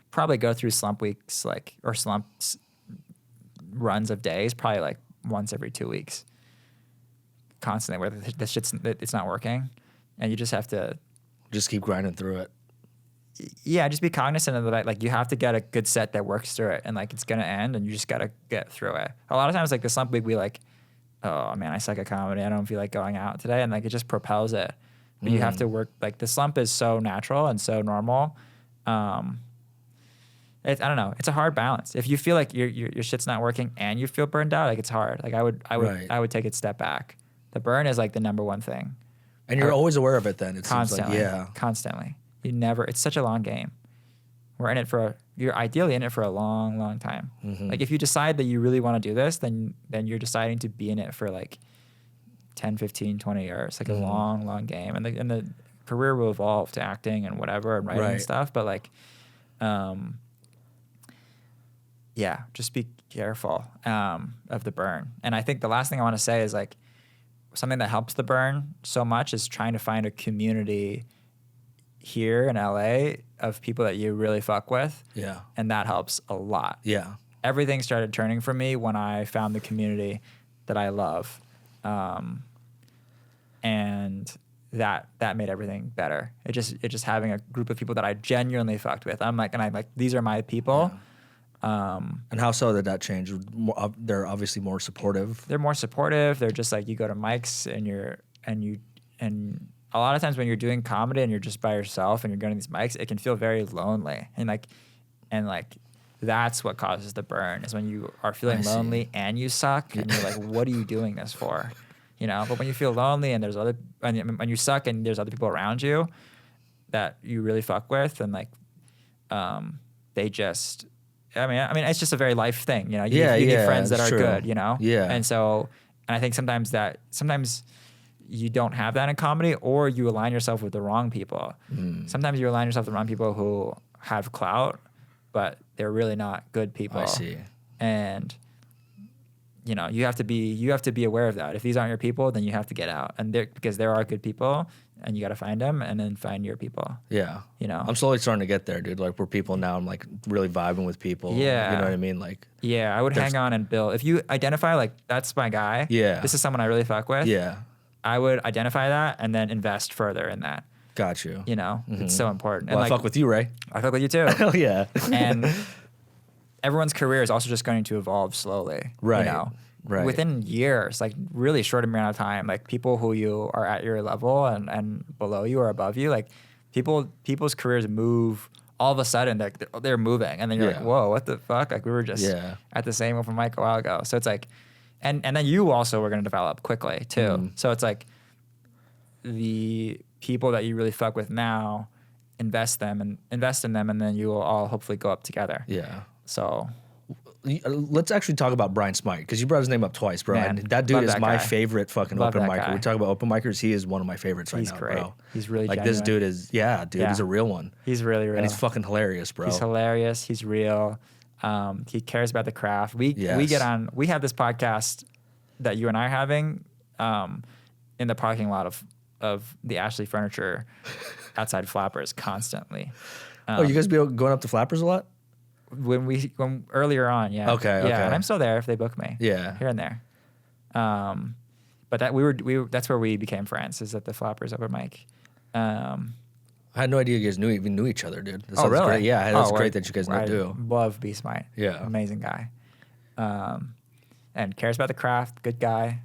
probably go through slump weeks, like, or slumps runs of days, probably like once every 2 weeks, constantly, where it's not working, and you just have to just keep grinding through it. Yeah, just be cognizant of that. Like, you have to get a good set that works through it, and like it's gonna end, and you just gotta get through it. A lot of times, like the slump week, we like, oh man, I suck at comedy. I don't feel like going out today, and like it just propels it. But you have to work. Like, the slump is so natural and so normal. I don't know. It's a hard balance. If you feel like your shit's not working and you feel burned out, like, it's hard. Like, I would take a step back. The burn is like the number one thing. And you're always aware of it. Then it Constantly, seems like, yeah, constantly. You never. It's such a long game. You're ideally in it for a long, long time. Like, if you decide that you really want to do this, then you're deciding to be in it for like 10, 15, 20 years, like a long, long game. And the career will evolve to acting and whatever and writing and stuff. But like, yeah, just be careful of the burn. And I think the last thing I want to say is, like, something that helps the burn so much is trying to find a community here in LA of people that you really fuck with. Yeah. And that helps a lot. Yeah. Everything started turning for me when I found the community that I love. And that made everything better. It just having a group of people that I genuinely fucked with. I'm like, these are my people. Yeah. And how so did that change? They're obviously more supportive. They're more supportive. They're just like, you go to mics and a lot of times when you're doing comedy and you're just by yourself and you're going to these mics, it can feel very lonely. And that's what causes the burn, is when you are feeling lonely and you suck and you're like, what are you doing this for? You know, but when you feel lonely and when you suck and there's other people around you that you really fuck with, and like, they just, I mean, it's just a very life thing, you know. You need friends that are good, you know. Yeah. And I think sometimes you don't have that in comedy, or you align yourself with the wrong people. Sometimes you align yourself with the wrong people who have clout, but they're really not good people. I see. And you know, you have to be aware of that. If these aren't your people, then you have to get out. And because there are good people, and you got to find them, and then find your people. Yeah. You know, I'm slowly starting to get there, dude. Like, we're people now. I'm like really vibing with people. Yeah. You know what I mean? Like, yeah, I would hang on and build. If you identify, like, that's my guy. Yeah. This is someone I really fuck with. Yeah. I would identify that and then invest further in that. Got you. You know, it's so important. Well, and I fuck with you, Ray. I fuck with you too. Hell yeah. And everyone's career is also just going to evolve slowly. Right. You know, right. Within years, like really short amount of time, like people who you are at your level and below you or above you, like people's careers move all of a sudden. They're moving, and then you're like, whoa, what the fuck? Like, we were just at the same open mic a while ago. So it's like, and then you also were going to develop quickly too. So it's like, the people that you really fuck with now, invest in them, and then you will all hopefully go up together. Yeah. So Let's actually talk about Brian Smite, because you brought his name up twice, bro. Man, and that dude love is that my guy. favorite fucking Love open that micer. guy. We talk about open micers. He is one of my favorites right He's now, great. bro. He's really like this genuine. dude is, dude, he's a real one. He's really real. And he's fucking hilarious, bro. He's hilarious. He's real. He cares about the craft. We get on. We have this podcast that you and I are having in the parking lot of the Ashley Furniture outside Flappers constantly. You guys be going up to Flappers a lot? When earlier on, yeah. Okay. And I'm still there if they book me. Yeah. Here and there. But that that's where we became friends, is at the Flappers open mic. I had no idea you guys even knew each other, dude. That Oh, sounds really? Great. Yeah, that's great that you guys know I too. love Beast Mite. Yeah. Amazing guy. And cares about the craft. Good guy.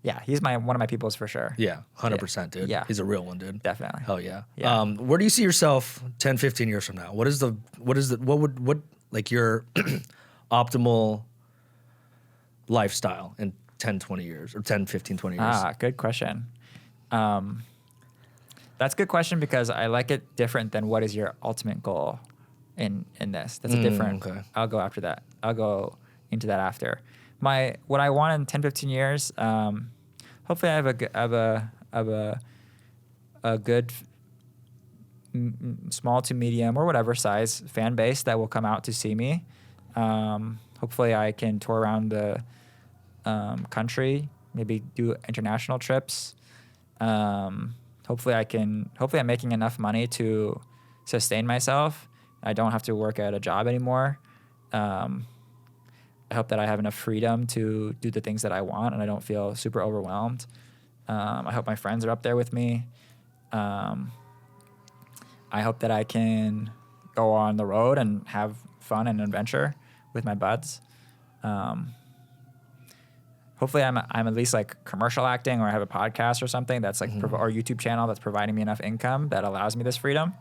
Yeah, he's one of my peoples for sure. Yeah, 100%, dude. Yeah. He's a real one, dude. Definitely. Hell yeah. Yeah. Where do you see yourself 10, 15 years from now? What would like your optimal lifestyle in 10, 20 years or 10, 15, 20 years? Good question. That's a good question because I like it different than what is your ultimate goal in this. That's a different. Okay. I'll go after that. I'll go into that after. What I want in 10, 15 years, hopefully I have a good small to medium or whatever size fan base that will come out to see me. Hopefully I can tour around the country, maybe do international trips. Hopefully I'm making enough money to sustain myself. I don't have to work at a job anymore. I hope that I have enough freedom to do the things that I want and I don't feel super overwhelmed. I hope my friends are up there with me. I hope that I can go on the road and have fun and adventure with my buds. Hopefully I'm at least like commercial acting, or I have a podcast or something that's like or YouTube channel that's providing me enough income that allows me this freedom.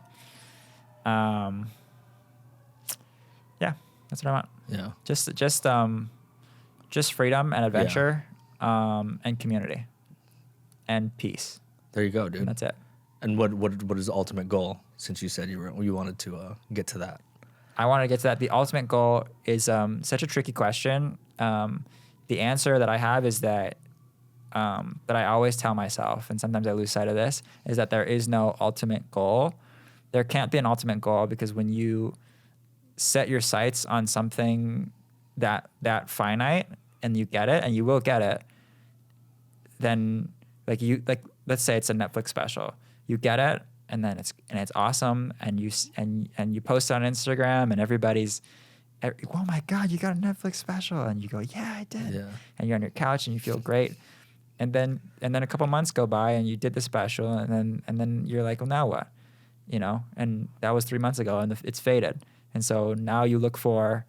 Yeah, that's what I want. Yeah. Just freedom and adventure, and community, and peace. There you go, dude. And that's it. And what is the ultimate goal? Since you said you wanted to get to that. I want to get to that. The ultimate goal is such a tricky question. The answer that I have is that I always tell myself, and sometimes I lose sight of this, is that there is no ultimate goal. There can't be an ultimate goal, because when you set your sights on something that finite and you get it, and you will get it, then let's say it's a Netflix special. You get it, and then it's awesome, and you post it on Instagram, and everybody's, oh my God, you got a Netflix special, and you go, yeah, I did. Yeah. And you're on your couch and you feel great, and then a couple months go by and you did the special, and then you're like, well, now what, And that was 3 months ago, and it's faded, and so now you look for.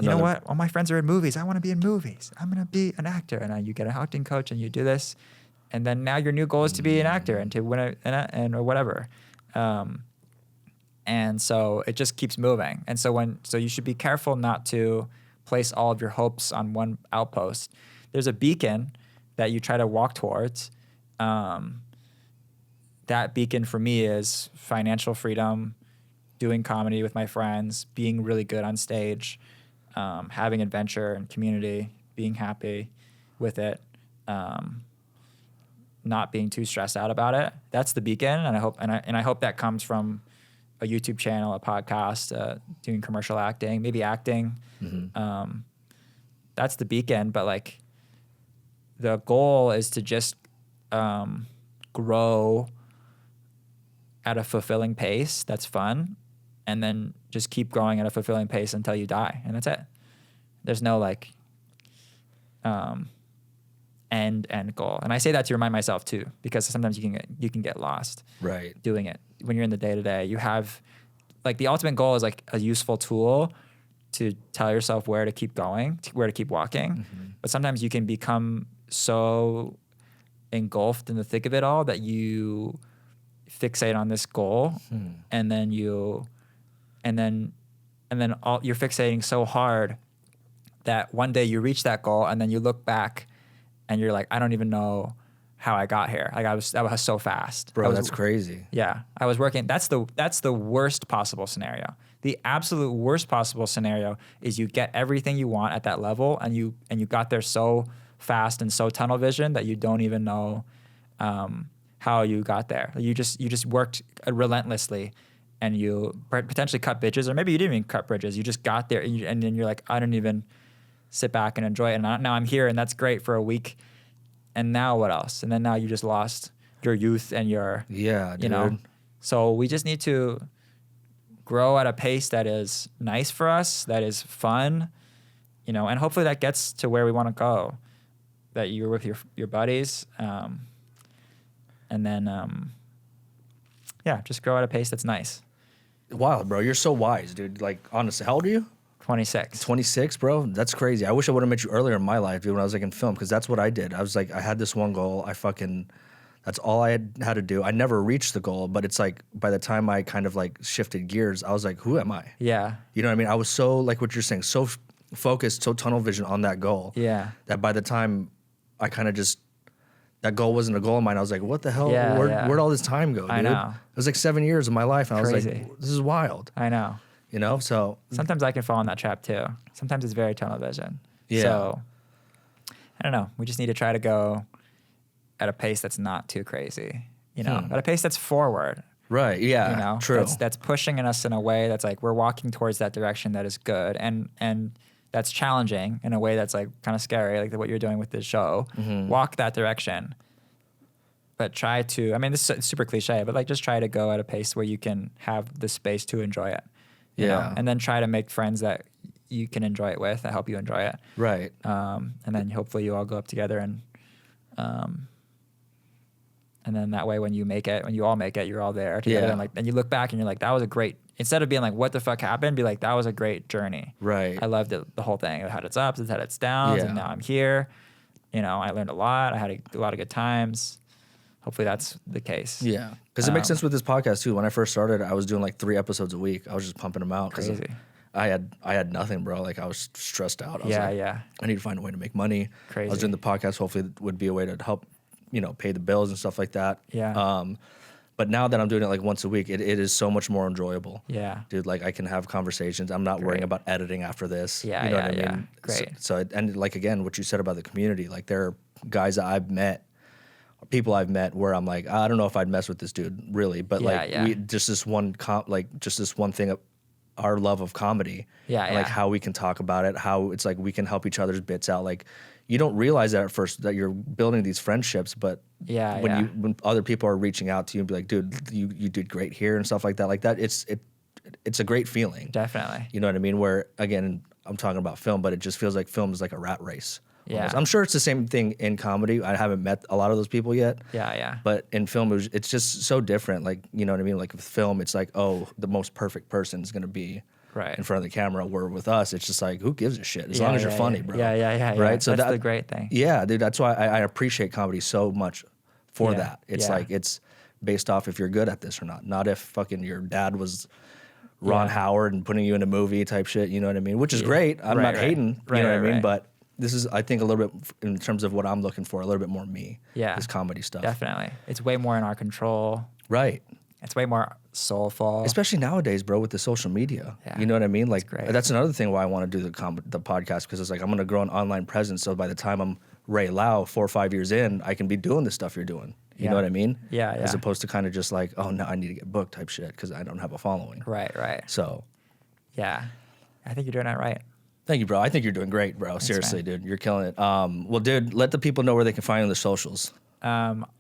You know what? All my friends are in movies. I want to be in movies. I'm going to be an actor. And you get an acting coach and you do this. And then now your new goal is to be an actor and to win or whatever. And so it just keeps moving. And so you should be careful not to place all of your hopes on one outpost. There's a beacon that you try to walk towards. That beacon for me is financial freedom, doing comedy with my friends, being really good on stage, having adventure and community, being happy with it, not being too stressed out about it. That's the beacon, and I hope that comes from a YouTube channel, a podcast, doing commercial acting, maybe acting. Mm-hmm. That's the beacon, but like the goal is to just grow at a fulfilling pace that's fun, and then just keep growing at a fulfilling pace until you die, and that's it. There's no like end goal, and I say that to remind myself too, because sometimes you can get lost doing it when you're in the day to day. You have like the ultimate goal is like a useful tool to tell yourself where to keep going, where to keep walking, but sometimes you can become so engulfed in the thick of it all that you fixate on this goal, and then you're fixating so hard that one day you reach that goal, and then you look back and you're like, I don't even know how I got here. Like that was so fast. Bro, that's crazy. Yeah, I was working. That's the worst possible scenario. The absolute worst possible scenario is you get everything you want at that level, and you got there so fast and so tunnel vision that you don't even know how you got there. You just worked relentlessly, and you potentially cut bridges, or maybe you didn't even cut bridges. You just got there, and then you're like, I don't even sit back and enjoy it. And now I'm here, and that's great for a week. And now what else? And then now you just lost your youth and your, dude. you know. So we just need to grow at a pace that is nice for us, that is fun, you know, and hopefully that gets to where we want to go, that you're with your buddies. And then, just grow at a pace that's nice. Wow, bro. You're so wise, dude. Like, honestly, how old are you? 26. 26, bro? That's crazy. I wish I would have met you earlier in my life, dude, when I was like in film, because that's what I did. I was like, I had this one goal. That's all I had to do. I never reached the goal, but it's like by the time I kind of like shifted gears, I was like, who am I? Yeah. You know what I mean? I was so, like what you're saying, so focused, so tunnel vision on that goal. Yeah. That by the time I kind of just, that goal wasn't a goal of mine. I was like, what the hell? Yeah, Where'd all this time go, dude? I know. It was like 7 years of my life, and Crazy. I was like, this is wild. I know. You know, so Sometimes I can fall in that trap too. Sometimes it's very tunnel vision. Yeah. So I don't know. We just need to try to go at a pace that's not too crazy. You know, at a pace that's forward. Right. Yeah. You know, true. That's pushing us in a way that's like we're walking towards that direction that is good, and that's challenging in a way that's like kind of scary, like what you're doing with this show. Walk that direction, but try to. I mean, this is super cliche, but like just try to go at a pace where you can have the space to enjoy it. You know? And then try to make friends that you can enjoy it with, that help you enjoy it. Right. And then hopefully you all go up together, and then that way when you all make it, you're all there together. Yeah. And you look back and you're like, that was a great, instead of being like, what the fuck happened? Be like, that was a great journey. Right. I loved it, the whole thing. It had its ups, it had its downs, and now I'm here. You know, I learned a lot. I had a lot of good times. Hopefully that's the case. Yeah. Because it makes sense with this podcast too. When I first started, I was doing like 3 episodes a week. I was just pumping them out. Crazy. I had nothing, bro. Like I was stressed out. I was like, I need to find a way to make money. Crazy. I was doing the podcast. Hopefully it would be a way to help, you know, pay the bills and stuff like that. Yeah. But now that I'm doing it like once a week, it is so much more enjoyable. Yeah. Dude, like I can have conversations. I'm not worrying about editing after this. Yeah, you know yeah, what I yeah. mean? Great. So and like again, what you said about the community, like there are guys that I've met, people I've met where I'm like, I don't know if I'd mess with this dude really, but we just this one thing, our love of comedy, and like how we can talk about it, how it's like we can help each other's bits out. Like you don't realize that at first that you're building these friendships, but when other people are reaching out to you and be like, dude, you did great here and stuff like that, it's a great feeling. Definitely. You know what I mean? Where again, I'm talking about film, but it just feels like film is like a rat race. Yeah. Almost. I'm sure it's the same thing in comedy. I haven't met a lot of those people yet. Yeah, yeah. But in film, it's just so different. Like, you know what I mean? Like with film, it's like, oh, the most perfect person is going to be in front of the camera. Where with us, it's just like, who gives a shit? As long as you're funny, bro. Yeah. Right? So that's the great thing. Yeah, dude. That's why I appreciate comedy so much for that. It's like, it's based off if you're good at this or not. Not if fucking your dad was Ron Howard and putting you in a movie type shit. You know what I mean? Which is great. I'm not hating. You know what I mean? But this is, I think, a little bit, in terms of what I'm looking for, a little bit more me. Yeah. This comedy stuff. Definitely. It's way more in our control. Right. It's way more soulful. Especially nowadays, bro, with the social media. Yeah. You know what I mean? Like, great. That's another thing why I want to do the podcast, because it's like, I'm going to grow an online presence. So by the time I'm Ray Lau, 4 or 5 years in, I can be doing the stuff you're doing. You know what I mean? Yeah. As opposed to kind of just like, oh, no, I need to get booked type shit because I don't have a following. Right. So. Yeah. I think you're doing it right. Thank you, bro. I think you're doing great, bro. Thanks, seriously, man. dude. You're killing it. Well, dude, let the people know where they can find you on the socials.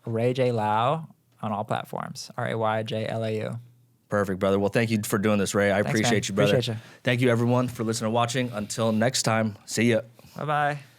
Ray J. Lau on all platforms. RayJLAU. Perfect, brother. Well, thank you for doing this, Ray. I appreciate you, brother. Appreciate you. Thank you, everyone, for listening and watching. Until next time, see ya. Bye-bye.